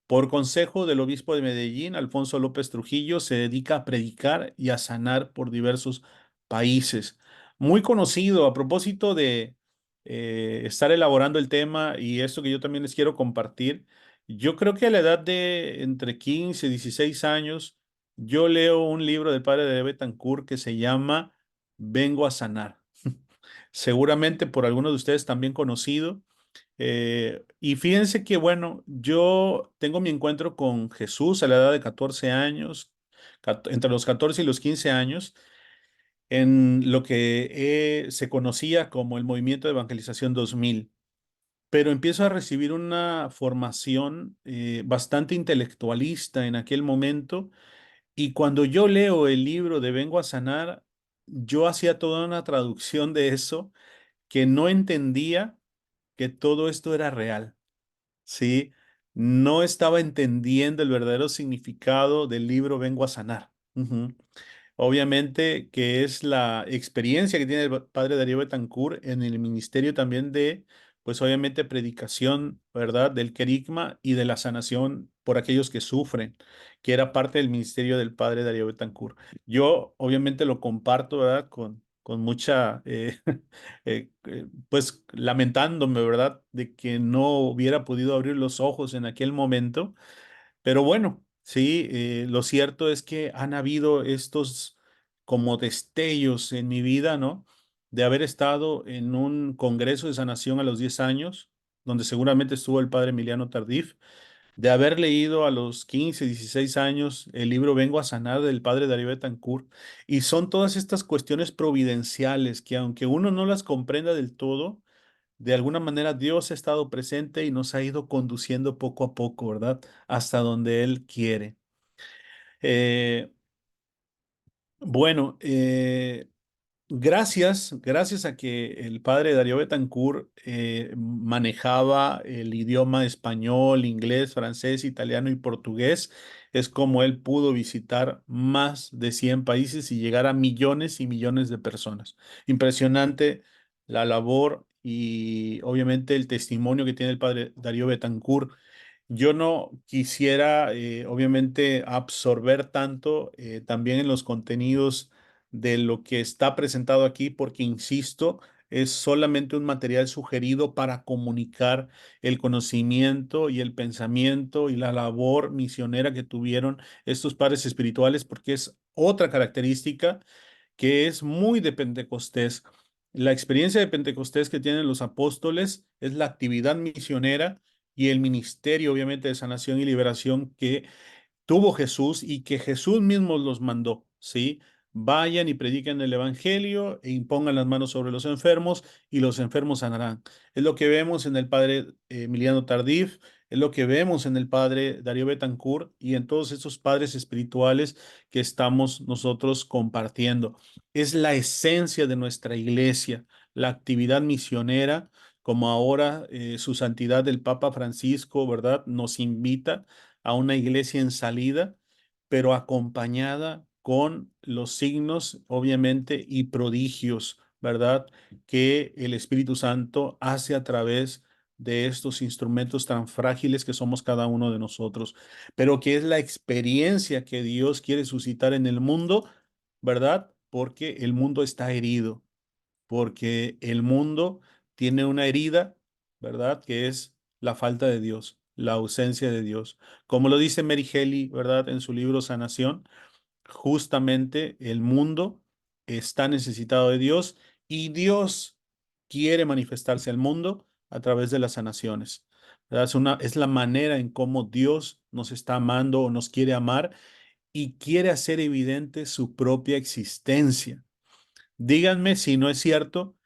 Por consejo del obispo de Medellín, Alfonso López Trujillo, se dedica a predicar y a sanar por diversos países. Muy conocido a propósito de estar elaborando el tema y esto que yo también les quiero compartir. Yo creo que a la edad de entre 15 y 16 años, yo leo un libro del padre de Betancourt que se llama Vengo a sanar. Seguramente por algunos de ustedes también conocido. Y fíjense que, bueno, yo tengo mi encuentro con Jesús a la edad de 14 años, entre los 14 y los 15 años, en lo que se conocía como el Movimiento de Evangelización 2000. Pero empiezo a recibir una formación bastante intelectualista en aquel momento. Y cuando yo leo el libro de Vengo a Sanar, yo hacía toda una traducción de eso que no entendía que todo esto era real. Sí, no estaba entendiendo el verdadero significado del libro Vengo a sanar. Ujú. Obviamente que es la experiencia que tiene el padre Darío Betancourt en el ministerio también de, pues obviamente predicación, ¿verdad? Del querigma y de la sanación por aquellos que sufren, que era parte del ministerio del padre Darío Betancourt. Yo obviamente lo comparto, ¿verdad? Con mucha, pues lamentándome, ¿verdad? De que no hubiera podido abrir los ojos en aquel momento, pero bueno, sí, lo cierto es que han habido estos como destellos en mi vida, ¿no? De haber estado en un congreso de sanación a los 10 años, donde seguramente estuvo el padre Emiliano Tardif, de haber leído a los 15, 16 años el libro Vengo a sanar del padre Darío Betancourt, y son todas estas cuestiones providenciales que aunque uno no las comprenda del todo, de alguna manera Dios ha estado presente y nos ha ido conduciendo poco a poco, ¿verdad? Hasta donde Él quiere. Eh, bueno, gracias a que el padre Darío Betancourt manejaba el idioma español, inglés, francés, italiano y portugués, es como él pudo visitar más de 100 países y llegar a millones y millones de personas. Impresionante la labor y obviamente el testimonio que tiene el padre Darío Betancourt. Yo no quisiera, obviamente, absorber tanto también en los contenidos de lo que está presentado aquí, porque, insisto, es solamente un material sugerido para comunicar el conocimiento y el pensamiento y la labor misionera que tuvieron estos padres espirituales, porque es otra característica que es muy de Pentecostés. La experiencia de Pentecostés que tienen los apóstoles es la actividad misionera y el ministerio, obviamente, de sanación y liberación que tuvo Jesús y que Jesús mismo los mandó, ¿sí? Vayan y prediquen el evangelio e impongan las manos sobre los enfermos y los enfermos sanarán. Es lo que vemos en el padre Emiliano Tardif, es lo que vemos en el padre Darío Betancourt y en todos estos padres espirituales que estamos nosotros compartiendo. Es la esencia de nuestra iglesia, la actividad misionera, como ahora su santidad el Papa Francisco, ¿verdad? Nos invita a una iglesia en salida, pero acompañada con los signos, obviamente, y prodigios, ¿verdad? Que el Espíritu Santo hace a través de estos instrumentos tan frágiles que somos cada uno de nosotros, pero que es la experiencia que Dios quiere suscitar en el mundo, ¿verdad? Porque el mundo está herido, porque el mundo tiene una herida, ¿verdad? Que es la falta de Dios, la ausencia de Dios. Como lo dice Mary Shelley, ¿verdad? En su libro Sanación, justamente el mundo está necesitado de Dios y Dios quiere manifestarse al mundo a través de las sanaciones. ¿Verdad? Es la manera en cómo Dios nos está amando o nos quiere amar y quiere hacer evidente su propia existencia. Díganme si no es cierto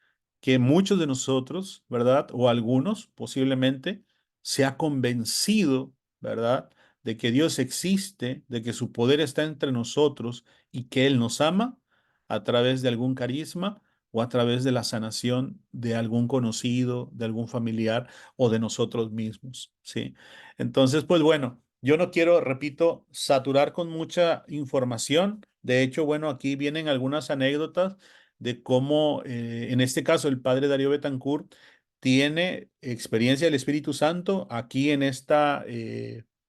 que muchos de nosotros, ¿verdad? O algunos posiblemente, se ha convencido, ¿verdad? De que Dios existe, de que su poder está entre nosotros y que Él nos ama a través de algún carisma o a través de la sanación de algún conocido, de algún familiar o de nosotros mismos, ¿sí? Entonces, pues bueno, yo no quiero, repito, saturar con mucha información. De hecho, bueno, aquí vienen algunas anécdotas de cómo, en este caso, el padre Darío Betancourt tiene experiencia del Espíritu Santo. Aquí en esta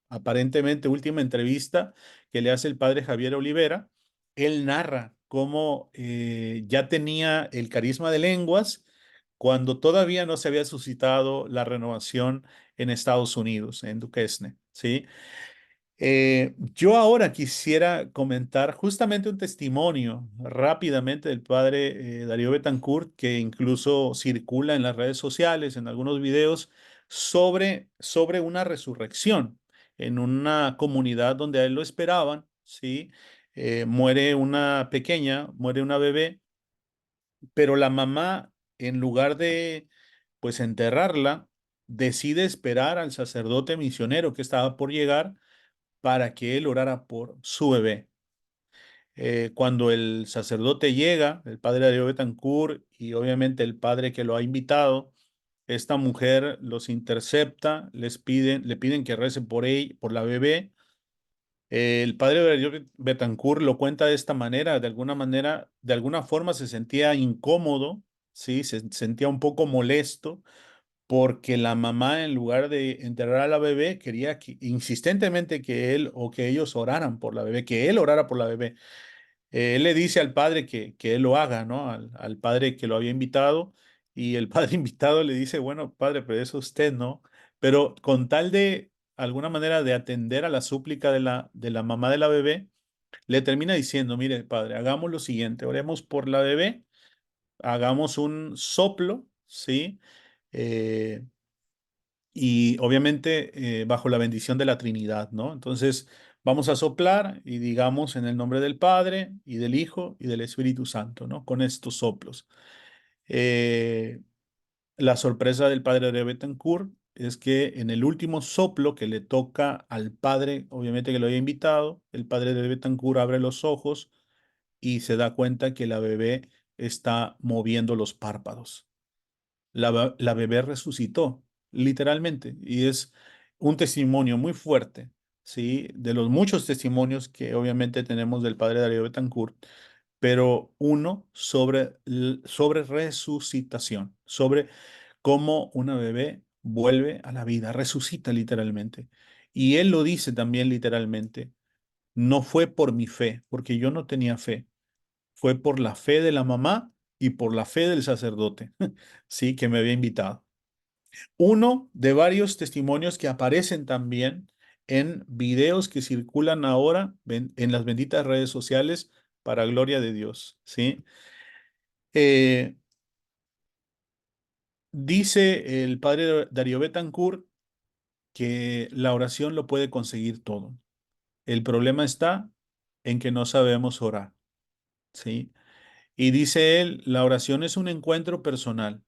aparentemente última entrevista que le hace el padre Javier Olivera, él narra cómo ya tenía el carisma de lenguas cuando todavía no se había suscitado la renovación en Estados Unidos, en Duquesne, ¿sí? Yo ahora quisiera comentar justamente un testimonio rápidamente del padre Darío Betancourt, que incluso circula en las redes sociales, en algunos videos, sobre una resurrección en una comunidad donde a él lo esperaban, ¿sí? Muere una pequeña, muere una bebé, pero la mamá, en lugar de, pues, enterrarla, decide esperar al sacerdote misionero que estaba por llegar para que él orara por su bebé. Cuando el sacerdote llega, el padre Darío Betancourt y obviamente el padre que lo ha invitado, esta mujer los intercepta, le piden que recen por ella, por la bebé. El padre Darío Betancourt lo cuenta de esta manera, de alguna forma se sentía incómodo, sí, se sentía un poco molesto porque la mamá, en lugar de enterrar a la bebé, quería insistentemente que él o que ellos oraran por la bebé, que él orara por la bebé. Él le dice al padre que él lo haga, ¿no? Al padre que lo había invitado, y el padre invitado le dice, bueno, padre, pero eso usted, ¿no? Pero con tal de alguna manera de atender a la súplica de la mamá de la bebé, le termina diciendo, mire, padre, hagamos lo siguiente, oremos por la bebé, hagamos un soplo, ¿sí? Eh, y obviamente bajo la bendición de la Trinidad, ¿no? Entonces vamos a soplar y digamos en el nombre del Padre y del Hijo y del Espíritu Santo, ¿no? Con estos soplos. Eh, la sorpresa del padre de Betancourt es que en el último soplo que le toca al padre, obviamente que lo había invitado, el padre de Betancourt abre los ojos y se da cuenta que la bebé está moviendo los párpados. La bebé resucitó, literalmente, y es un testimonio muy fuerte, ¿sí? De los muchos testimonios que obviamente tenemos del padre Darío Betancourt, pero uno sobre resucitación, sobre cómo una bebé vuelve a la vida, resucita literalmente. Y él lo dice también literalmente, no fue por mi fe, porque yo no tenía fe, fue por la fe de la mamá y por la fe del sacerdote, sí, que me había invitado. Uno de varios testimonios que aparecen también en videos que circulan ahora en las benditas redes sociales para gloria de Dios, ¿sí? Eh, dice el padre Darío Betancourt que la oración lo puede conseguir todo. El problema está en que no sabemos orar, ¿sí? Y dice él, la oración es un encuentro personal,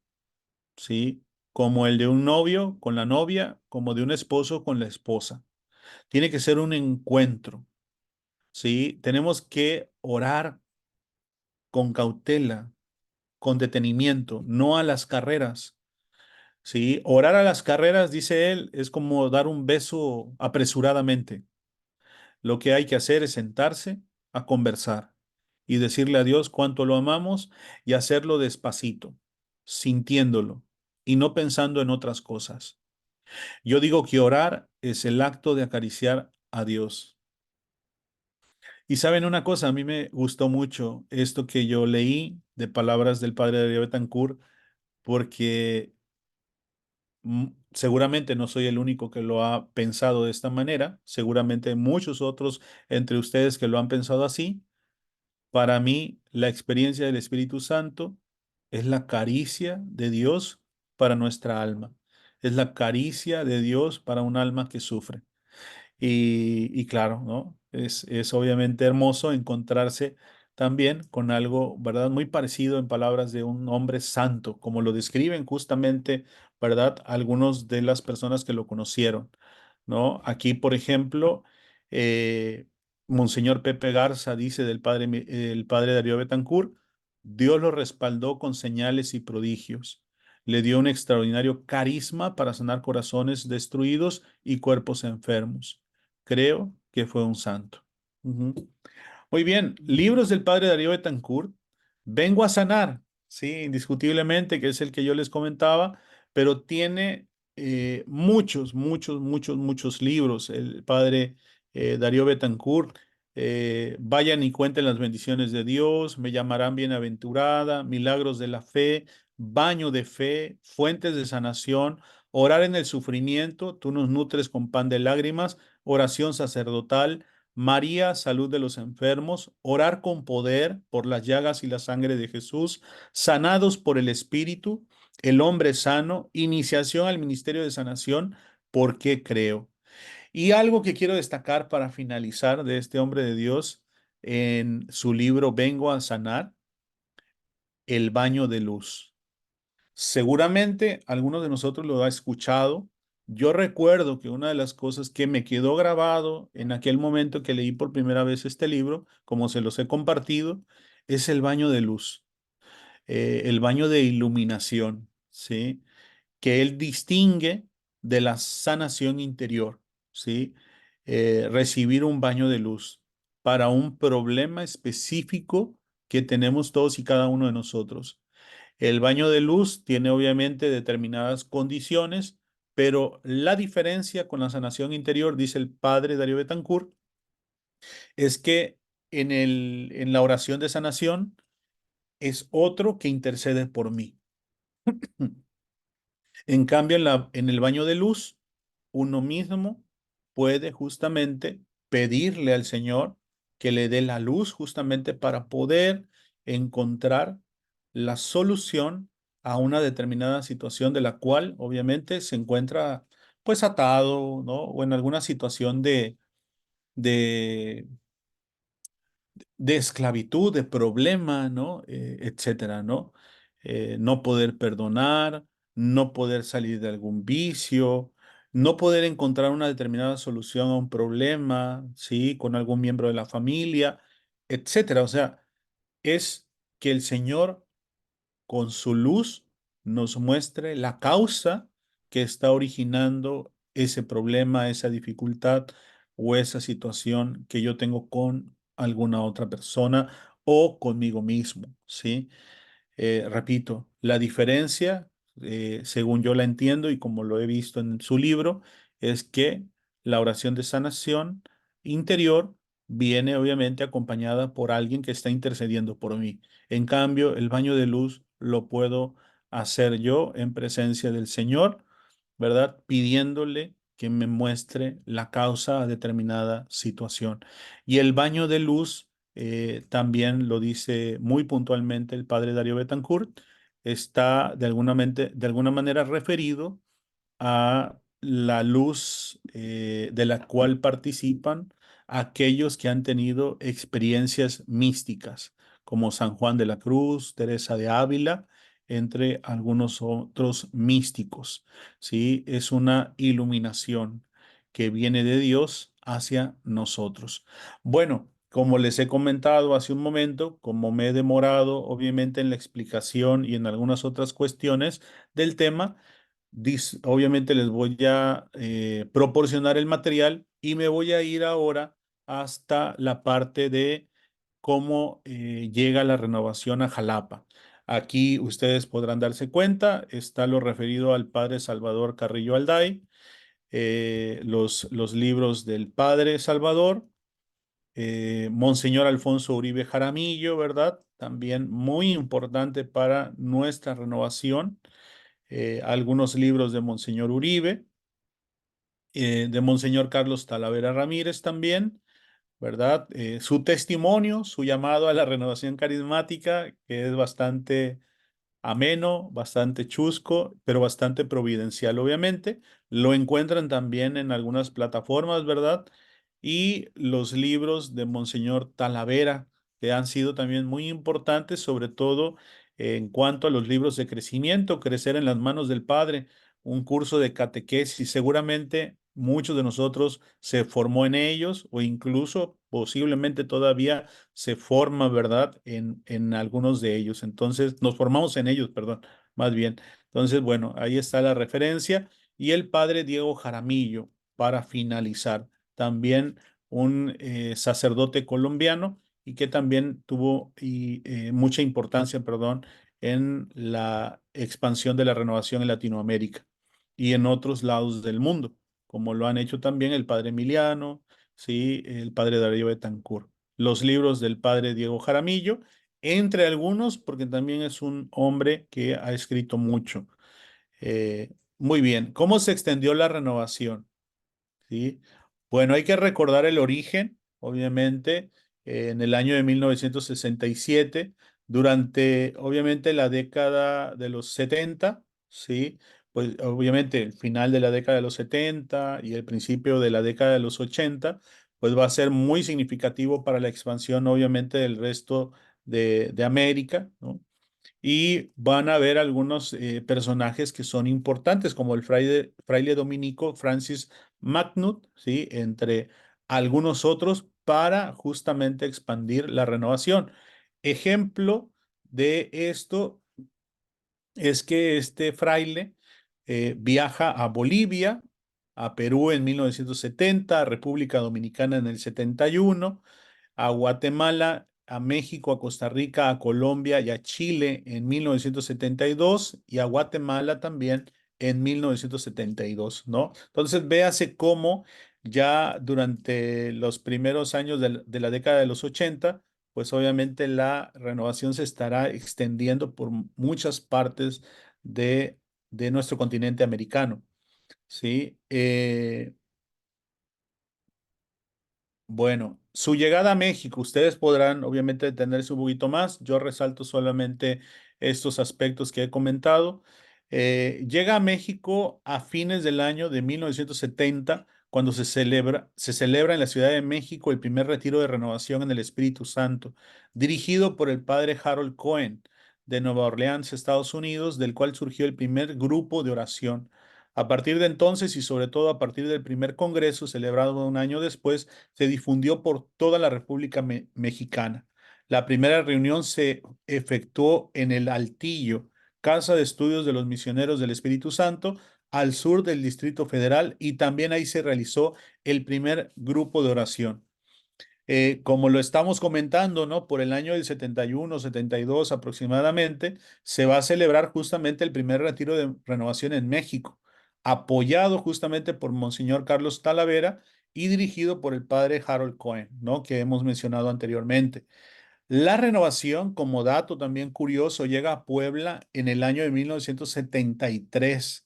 ¿sí? Como el de un novio con la novia, como de un esposo con la esposa. Tiene que ser un encuentro, ¿sí? Tenemos que orar con cautela, con detenimiento, no a las carreras, ¿sí? Orar a las carreras, dice él, es como dar un beso apresuradamente. Lo que hay que hacer es sentarse a conversar y decirle a Dios cuánto lo amamos y hacerlo despacito, sintiéndolo y no pensando en otras cosas. Yo digo que orar es el acto de acariciar a Dios. Y saben una cosa, a mí me gustó mucho esto que yo leí de palabras del padre de Betancourt, porque seguramente no soy el único que lo ha pensado de esta manera, seguramente hay muchos otros entre ustedes que lo han pensado así. Para mí, la experiencia del Espíritu Santo es la caricia de Dios para nuestra alma, es la caricia de Dios para un alma que sufre. Y claro, ¿no? Es obviamente hermoso encontrarse también con algo, ¿verdad? Muy parecido en palabras de un hombre santo, como lo describen justamente, ¿verdad? Algunos de las personas que lo conocieron, ¿no? Aquí, por ejemplo, eh, Monseñor Pepe Garza dice del padre, el padre Darío Betancourt, Dios lo respaldó con señales y prodigios. Le dio un extraordinario carisma para sanar corazones destruidos y cuerpos enfermos. Creo que fue un santo. Ujú. Muy bien, libros del padre Darío Betancourt. Vengo a sanar, sí, indiscutiblemente, que es el que yo les comentaba, pero tiene muchos libros. El padre Darío Betancourt, vayan y cuenten las bendiciones de Dios, me llamarán bienaventurada, milagros de la fe, baño de fe, fuentes de sanación, orar en el sufrimiento, tú nos nutres con pan de lágrimas, oración sacerdotal. María, salud de los enfermos, orar con poder por las llagas y la sangre de Jesús, sanados por el Espíritu, el hombre sano, iniciación al ministerio de sanación, ¿por qué creo? Y algo que quiero destacar para finalizar de este hombre de Dios en su libro Vengo a sanar, el baño de luz. Seguramente algunos de nosotros lo ha escuchado. Yo recuerdo que una de las cosas que me quedó grabado en aquel momento que leí por primera vez este libro, como se los he compartido, es el baño de luz, el baño de iluminación, ¿sí? Que él distingue de la sanación interior, ¿sí? Recibir un baño de luz para un problema específico que tenemos todos y cada uno de nosotros. El baño de luz tiene obviamente determinadas condiciones, pero la diferencia con la sanación interior, dice el padre Darío Betancourt, es que en la oración de sanación es otro que intercede por mí. En cambio, en el baño de luz, uno mismo puede justamente pedirle al Señor que le dé la luz justamente para poder encontrar la solución a una determinada situación de la cual obviamente se encuentra pues atado, ¿no? O en alguna situación de de esclavitud, de problema, ¿no? Etcétera, ¿no? No poder perdonar, no poder salir de algún vicio, no poder encontrar una determinada solución a un problema, ¿sí? Con algún miembro de la familia, etcétera. O sea, es que el Señor con su luz nos muestre la causa que está originando ese problema, esa dificultad o esa situación que yo tengo con alguna otra persona o conmigo mismo, ¿sí? Repito, la diferencia, según yo la entiendo y como lo he visto en su libro, es que la oración de sanación interior viene obviamente acompañada por alguien que está intercediendo por mí. En cambio, el baño de luz lo puedo hacer yo en presencia del Señor, ¿verdad? Pidiéndole que me muestre la causa a determinada situación. Y el baño de luz también lo dice muy puntualmente el padre Darío Betancourt, está de alguna manera referido a la luz de la cual participan aquellos que han tenido experiencias místicas, como San Juan de la Cruz, Teresa de Ávila, entre algunos otros místicos. ¿Sí? Es una iluminación que viene de Dios hacia nosotros. Bueno, como les he comentado hace un momento, como me he demorado obviamente en la explicación y en algunas otras cuestiones del tema, obviamente les voy a proporcionar el material y me voy a ir ahora hasta la parte de cómo llega la renovación a Jalapa. Aquí ustedes podrán darse cuenta, está lo referido al padre Salvador Carrillo Alday, los libros del padre Salvador, Monseñor Alfonso Uribe Jaramillo, ¿verdad? También muy importante para nuestra renovación, algunos libros de Monseñor Uribe, de Monseñor Carlos Talavera Ramírez también, ¿verdad? Su testimonio, su llamado a la renovación carismática, que es bastante ameno, bastante chusco, pero bastante providencial, obviamente. Lo encuentran también en algunas plataformas, ¿verdad? Y los libros de Monseñor Talavera, que han sido también muy importantes, sobre todo en cuanto a los libros de crecimiento, Crecer en las manos del Padre, un curso de catequesis. Seguramente muchos de nosotros se formó en ellos o incluso posiblemente todavía se forma, ¿verdad? En algunos de ellos. Entonces, nos formamos en ellos, perdón, más bien. Entonces, bueno, ahí está la referencia. Y el padre Diego Jaramillo, para finalizar, también un sacerdote colombiano y que también tuvo mucha importancia, perdón, en la expansión de la renovación en Latinoamérica y en otros lados del mundo, como lo han hecho también el padre Emiliano, sí, el padre Darío Betancourt, los libros del padre Diego Jaramillo, entre algunos, porque también es un hombre que ha escrito mucho. Muy bien, ¿cómo se extendió la renovación? ¿Sí? Bueno, hay que recordar el origen, obviamente, en el año de 1967, durante, obviamente, la década de los 70, ¿sí? Pues obviamente el final de la década de los 70 y el principio de la década de los 80, pues va a ser muy significativo para la expansión, obviamente, del resto de América, ¿no? Y van a ver algunos personajes que son importantes, como el fraile dominico Francis Magnus, ¿sí? Entre algunos otros, para justamente expandir la renovación. Ejemplo de esto es que este fraile viaja a Bolivia, a Perú en 1970, a República Dominicana en el 71, a Guatemala a México, a Costa Rica, a Colombia y a Chile en 1972 y a Guatemala también en 1972, ¿no? Entonces, véase cómo ya durante los primeros años de la década de los 80, pues obviamente la renovación se estará extendiendo por muchas partes de, de nuestro continente americano, ¿sí? Bueno, su llegada a México, ustedes podrán obviamente detenerse un poquito más. Yo resalto solamente estos aspectos que he comentado. Llega a México a fines del año de 1970, cuando se celebra en la Ciudad de México el primer retiro de renovación en el Espíritu Santo, dirigido por el padre Harold Cohen de Nueva Orleans, Estados Unidos, del cual surgió el primer grupo de oración. A partir de entonces y sobre todo a partir del primer congreso celebrado un año después, se difundió por toda la República Mexicana. La primera reunión se efectuó en el Altillo, Casa de Estudios de los Misioneros del Espíritu Santo, al sur del Distrito Federal, y también ahí se realizó el primer grupo de oración. Como lo estamos comentando, ¿no? Por el año del 71, 72 aproximadamente, se va a celebrar justamente el primer retiro de renovación en México, apoyado justamente por Monseñor Carlos Talavera y dirigido por el padre Harold Cohen, ¿no? Que hemos mencionado anteriormente. La renovación, como dato también curioso, llega a Puebla en el año de 1973,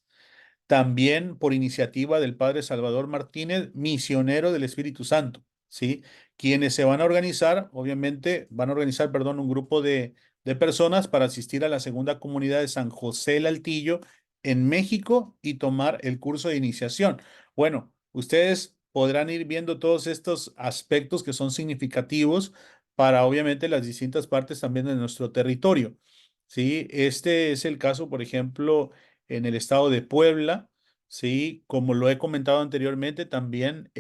también por iniciativa del padre Salvador Martínez, misionero del Espíritu Santo, ¿sí? Quienes se van a organizar, obviamente, van a organizar, perdón, un grupo de personas para asistir a la segunda comunidad de San José el Altillo en México y tomar el curso de iniciación. Bueno, ustedes podrán ir viendo todos estos aspectos que son significativos para, obviamente, las distintas partes también de nuestro territorio, ¿sí? Este es el caso, por ejemplo, en el estado de Puebla, sí, como lo he comentado anteriormente, también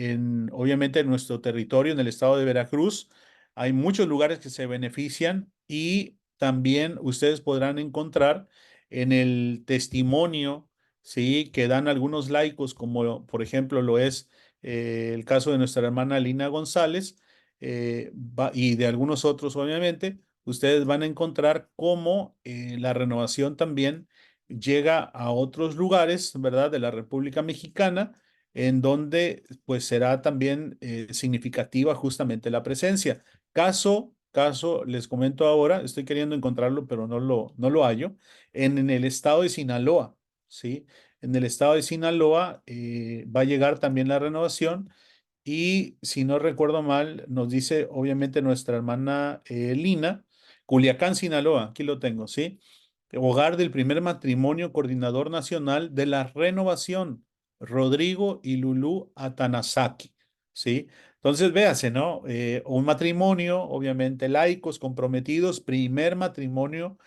obviamente en nuestro territorio, en el estado de Veracruz, hay muchos lugares que se benefician y también ustedes podrán encontrar en el testimonio, sí, que dan algunos laicos, como por ejemplo lo es el caso de nuestra hermana Lina González, y de algunos otros, obviamente, ustedes van a encontrar cómo la renovación también llega a otros lugares, ¿verdad?, de la República Mexicana, en donde pues será también significativa justamente la presencia. Les comento ahora, estoy queriendo encontrarlo, pero no lo hallo, en el estado de Sinaloa, ¿sí? En el estado de Sinaloa va a llegar también la renovación y si no recuerdo mal, nos dice obviamente nuestra hermana Lina, Culiacán, Sinaloa, aquí lo tengo, ¿sí? Hogar del primer matrimonio coordinador nacional de la renovación, Rodrigo y Lulú Atanasaki, ¿sí? Entonces, véase, ¿no? Un matrimonio, obviamente, laicos, comprometidos, primer matrimonio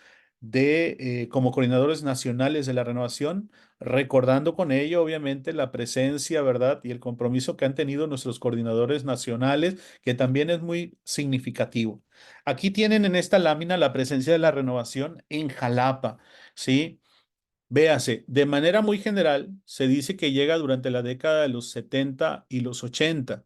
como coordinadores nacionales de la renovación, recordando con ello, obviamente, la presencia, ¿verdad? Y el compromiso que han tenido nuestros coordinadores nacionales, que también es muy significativo. Aquí tienen en esta lámina la presencia de la renovación en Jalapa, ¿sí? Véase, de manera muy general, se dice que llega durante la década de los 70 y los 80,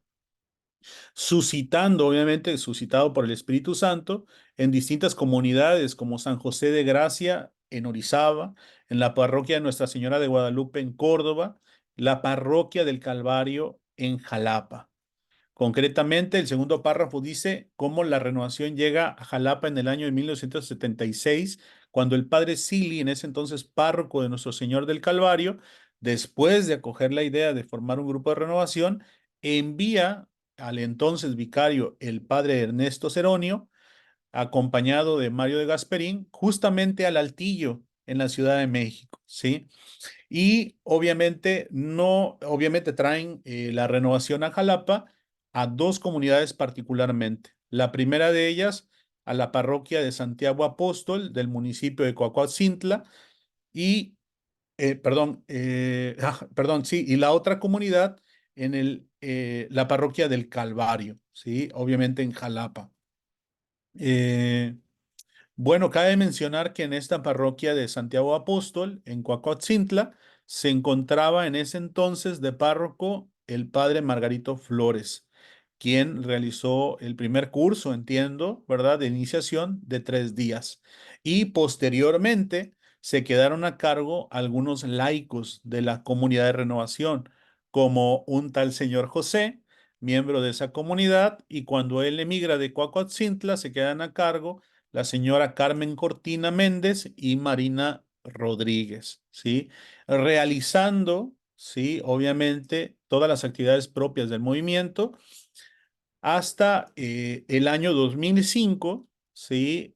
suscitando, obviamente, suscitado por el Espíritu Santo en distintas comunidades como San José de Gracia en Orizaba, en la parroquia de Nuestra Señora de Guadalupe en Córdoba, la parroquia del Calvario en Jalapa. Concretamente, el segundo párrafo dice cómo la renovación llega a Jalapa en el año de 1976, cuando el padre Sili, en ese entonces párroco de Nuestro Señor del Calvario, después de acoger la idea de formar un grupo de renovación, envía al entonces vicario, el padre Ernesto Ceronio, acompañado de Mario de Gasperín, justamente al Altillo, en la Ciudad de México, ¿sí? Y obviamente no, obviamente traen la renovación a Jalapa a dos comunidades particularmente. La primera de ellas a la parroquia de Santiago Apóstol del municipio de Coahuacintla y, perdón, sí, y la otra comunidad en la parroquia del Calvario, sí, obviamente en Jalapa. Eh, bueno, cabe mencionar que en esta parroquia de Santiago Apóstol, en Coacotzintla, se encontraba en ese entonces de párroco el padre Margarito Flores, quien realizó el primer curso, entiendo, ¿verdad?, de iniciación de 3 días. Y posteriormente se quedaron a cargo algunos laicos de la comunidad de renovación, como un tal señor José, miembro de esa comunidad, y cuando él emigra de Coacoatzintla, se quedan a cargo la señora Carmen Cortina Méndez y Marina Rodríguez, ¿sí? Realizando, ¿sí?, obviamente, todas las actividades propias del movimiento hasta el año 2005, ¿sí?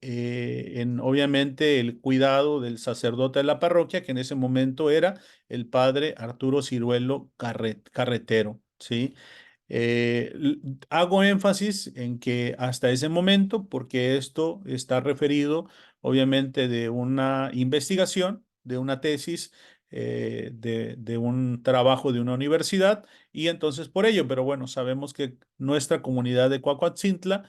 Obviamente el cuidado del sacerdote de la parroquia, que en ese momento era el padre Arturo Ciruelo Carretero, ¿sí? Hago énfasis en que hasta ese momento, porque esto está referido obviamente de una investigación, de una tesis, de un trabajo de una universidad, y entonces por ello, pero bueno, sabemos que nuestra comunidad de Cuacuatzintla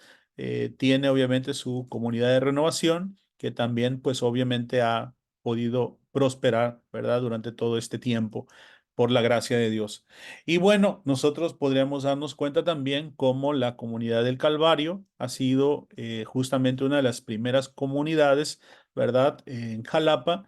tiene obviamente su comunidad de renovación, que también pues obviamente ha podido prosperar, ¿verdad? Durante todo este tiempo, por la gracia de Dios. Y bueno, nosotros podríamos darnos cuenta también cómo la comunidad del Calvario ha sido justamente una de las primeras comunidades, ¿verdad? En Jalapa,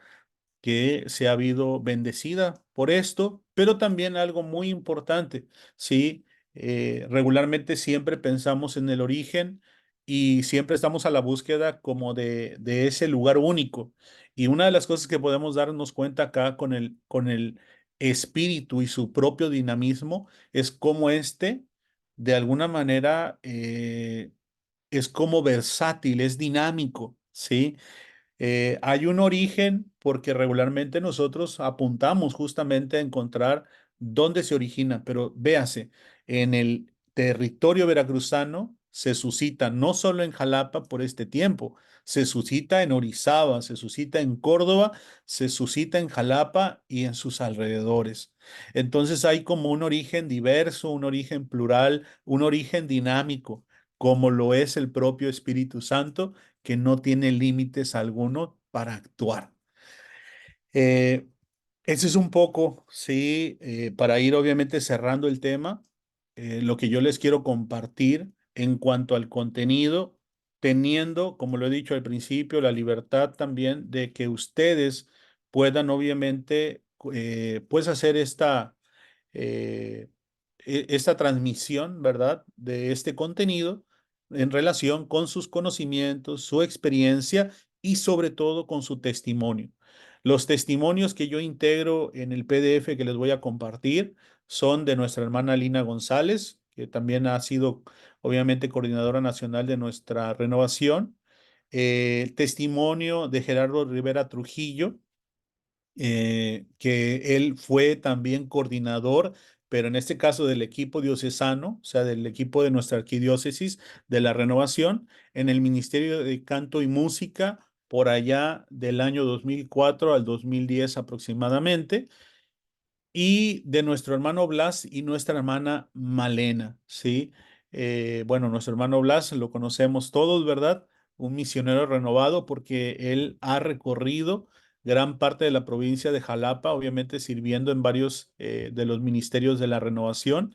que se ha habido bendecida por esto, pero también algo muy importante, ¿sí? Regularmente siempre pensamos en el origen y siempre estamos a la búsqueda como de ese lugar único. Y una de las cosas que podemos darnos cuenta acá con el espíritu y su propio dinamismo es cómo este, de alguna manera, es como versátil, es dinámico, ¿sí? Hay un origen porque regularmente nosotros apuntamos justamente a encontrar dónde se origina, pero véase, en el territorio veracruzano se suscita no solo en Jalapa por este tiempo, se suscita en Orizaba, se suscita en Córdoba, se suscita en Jalapa y en sus alrededores. Entonces hay como un origen diverso, un origen plural, un origen dinámico, como lo es el propio Espíritu Santo, que no tiene límites alguno para actuar. Eh, Ese es un poco, sí, para ir obviamente cerrando el tema, lo que yo les quiero compartir en cuanto al contenido, teniendo, como lo he dicho al principio, la libertad también de que ustedes puedan obviamente, pues hacer eh, esta transmisión, ¿verdad?, de este contenido en relación con sus conocimientos, su experiencia y sobre todo con su testimonio. Los testimonios que yo integro en el PDF que les voy a compartir son de nuestra hermana Lina González, que también ha sido obviamente coordinadora nacional de nuestra renovación. El testimonio de Gerardo Rivera Trujillo, que él fue también coordinador, pero en este caso del equipo diocesano, o sea, del equipo de nuestra arquidiócesis de la renovación, en el Ministerio de Canto y Música, por allá del año 2004 al 2010 aproximadamente, y de nuestro hermano Blas y nuestra hermana Malena, ¿sí? Bueno, nuestro hermano Blas lo conocemos todos, ¿verdad? Un misionero renovado porque él ha recorrido gran parte de la provincia de Jalapa, obviamente sirviendo en varios de los ministerios de la renovación.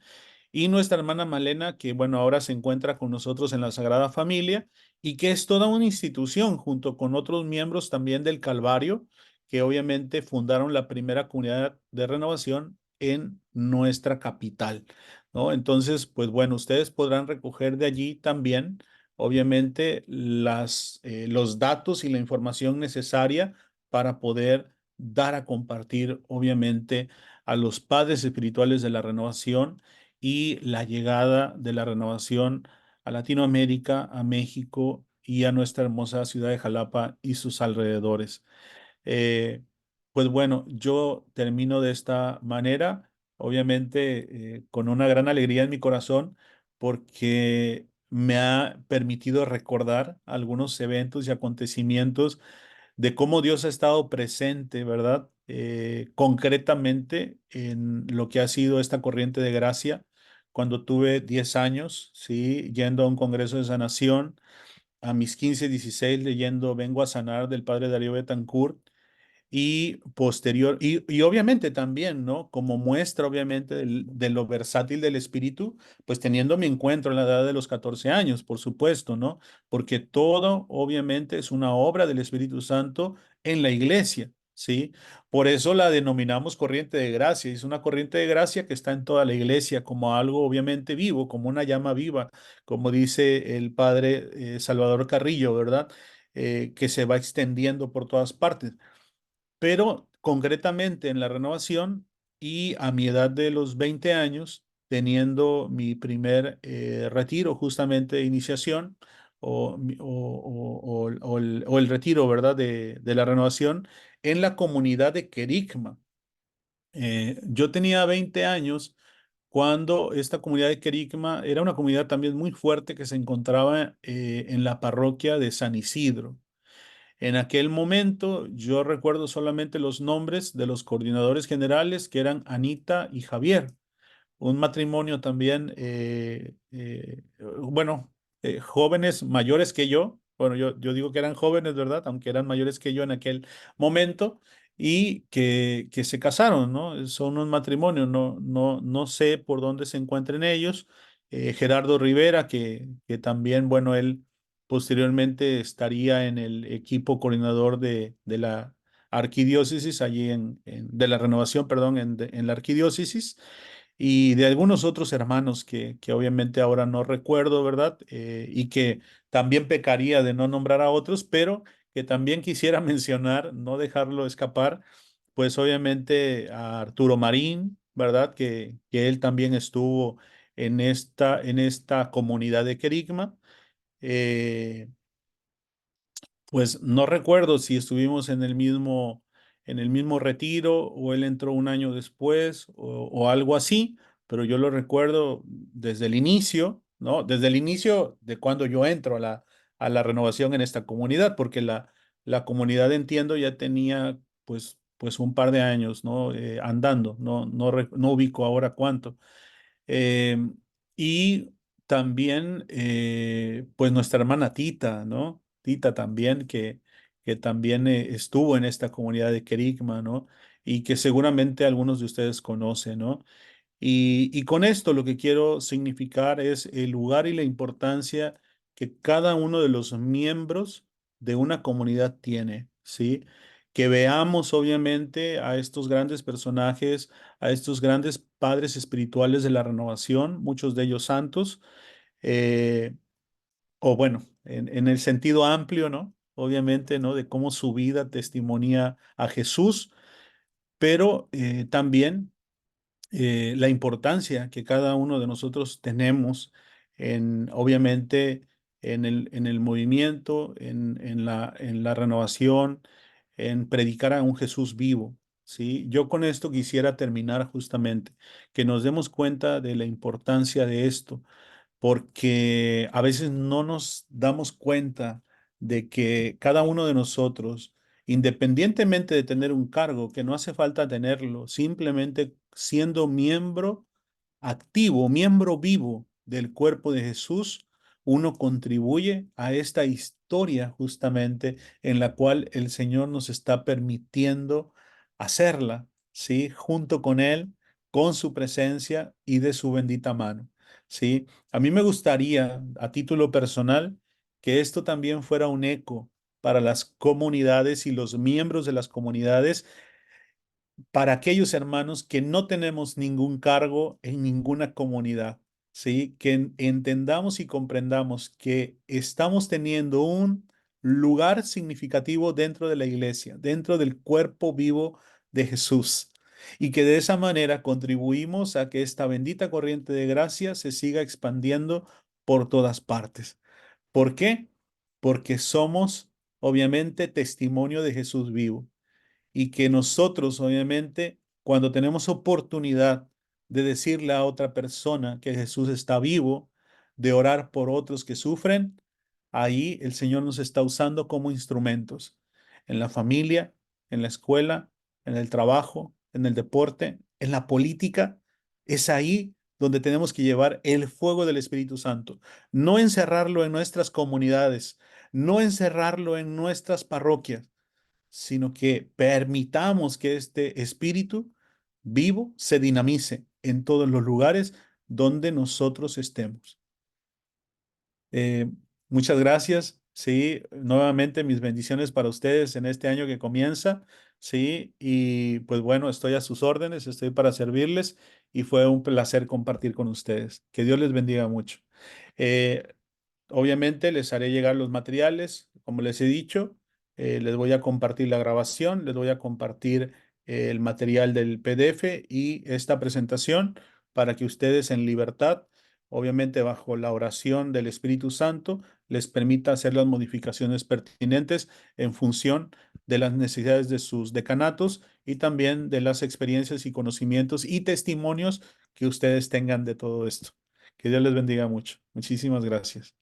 Y nuestra hermana Malena, que bueno, ahora se encuentra con nosotros en la Sagrada Familia y que es toda una institución junto con otros miembros también del Calvario, que obviamente fundaron la primera comunidad de renovación en nuestra capital, ¿no? Entonces, pues bueno, ustedes podrán recoger de allí también, obviamente, los datos y la información necesaria para poder dar a compartir, obviamente, a los padres espirituales de la renovación y la llegada de la renovación a Latinoamérica, a México y a nuestra hermosa ciudad de Jalapa y sus alrededores. Eh, pues bueno, yo termino de esta manera, obviamente con una gran alegría en mi corazón, porque me ha permitido recordar algunos eventos y acontecimientos de cómo Dios ha estado presente, ¿verdad? Concretamente en lo que ha sido esta corriente de gracia, cuando tuve 10 años, ¿sí? Yendo a un congreso de sanación, a mis 15, 16 leyendo Vengo a sanar del padre Darío Betancourt, y posterior, y obviamente también, ¿no? Como muestra, obviamente, de lo versátil del espíritu, pues teniendo mi encuentro en la edad de los 14 años, por supuesto, ¿no? Porque todo, obviamente, es una obra del Espíritu Santo en la iglesia, ¿sí? Por eso la denominamos corriente de gracia. Es una corriente de gracia que está en toda la iglesia como algo, obviamente, vivo, como una llama viva, como dice el padre Salvador Carrillo, ¿verdad? Que se va extendiendo por todas partes. Pero concretamente en la renovación y a mi edad de los 20 años, teniendo mi primer retiro justamente de iniciación o el retiro, ¿verdad? De la renovación en la comunidad de Querigma. Yo tenía 20 años cuando esta comunidad de Querigma era una comunidad también muy fuerte que se encontraba en la parroquia de San Isidro. En aquel momento yo recuerdo solamente los nombres de los coordinadores generales que eran Anita y Javier, un matrimonio también, bueno, jóvenes mayores que yo. Bueno, yo digo que eran jóvenes, ¿verdad? Aunque eran mayores que yo en aquel momento y que se casaron, ¿no? Son un matrimonio, no sé por dónde se encuentren ellos. Gerardo Rivera, que también, bueno, él posteriormente estaría en el equipo coordinador de la arquidiócesis, allí de la renovación, perdón, en la arquidiócesis y de algunos otros hermanos que obviamente ahora no recuerdo, ¿verdad? Y que también pecaría de no nombrar a otros, pero que también quisiera mencionar, no dejarlo escapar, pues obviamente a Arturo Marín, ¿verdad? Que él también estuvo en esta comunidad de Querigma. Eh, pues no recuerdo si estuvimos en el mismo retiro o él entró un año después o algo así, pero yo lo recuerdo desde el inicio, ¿no? Desde el inicio de cuando yo entro a la renovación en esta comunidad, porque la comunidad, entiendo, ya tenía pues un par de años, ¿no? Andando, no ubico ahora cuánto. Eh, y también, pues nuestra hermana Tita, ¿no? Tita también, que también estuvo en esta comunidad de Kerigma, ¿no? Y que seguramente algunos de ustedes conocen, ¿no? Y con esto lo que quiero significar es el lugar y la importancia que cada uno de los miembros de una comunidad tiene, ¿sí? Que veamos obviamente a estos grandes personajes, a estos grandes padres espirituales de la renovación, muchos de ellos santos, eh, o bueno, en el sentido amplio, ¿no? Obviamente, ¿no? De cómo su vida testimonia a Jesús, pero también la importancia que cada uno de nosotros tenemos obviamente, en el movimiento, en la renovación, en predicar a un Jesús vivo, ¿sí? Yo con esto quisiera terminar justamente, que nos demos cuenta de la importancia de esto porque a veces no nos damos cuenta de que cada uno de nosotros, independientemente de tener un cargo, que no hace falta tenerlo, simplemente siendo miembro activo, miembro vivo del cuerpo de Jesús, uno contribuye a esta historia justamente en la cual el Señor nos está permitiendo hacerla, ¿sí? Junto con Él, con su presencia y de su bendita mano, ¿sí? A mí me gustaría, a título personal, que esto también fuera un eco para las comunidades y los miembros de las comunidades, para aquellos hermanos que no tenemos ningún cargo en ninguna comunidad, ¿sí? Que entendamos y comprendamos que estamos teniendo un lugar significativo dentro de la iglesia, dentro del cuerpo vivo de Jesús, y que de esa manera contribuimos a que esta bendita corriente de gracia se siga expandiendo por todas partes. ¿Por qué? Porque somos, obviamente, testimonio de Jesús vivo y que nosotros, obviamente, cuando tenemos oportunidad de decirle a otra persona que Jesús está vivo, de orar por otros que sufren, ahí el Señor nos está usando como instrumentos en la familia, en la escuela, en el trabajo, en el deporte, en la política. Es ahí donde tenemos que llevar el fuego del Espíritu Santo, no encerrarlo en nuestras comunidades, no encerrarlo en nuestras parroquias, sino que permitamos que este espíritu vivo se dinamice en todos los lugares donde nosotros estemos. Eh, Muchas gracias. Sí, nuevamente mis bendiciones para ustedes en este año que comienza. Sí, y pues bueno, estoy a sus órdenes, estoy para servirles y fue un placer compartir con ustedes. Que Dios les bendiga mucho. Eh, Obviamente les haré llegar los materiales, como les he dicho, les voy a compartir la grabación, les voy a compartir el material del PDF y esta presentación para que ustedes en libertad, obviamente bajo la oración del Espíritu Santo, les permita hacer las modificaciones pertinentes en función de las necesidades de sus decanatos y también de las experiencias y conocimientos y testimonios que ustedes tengan de todo esto. Que Dios les bendiga mucho. Muchísimas gracias.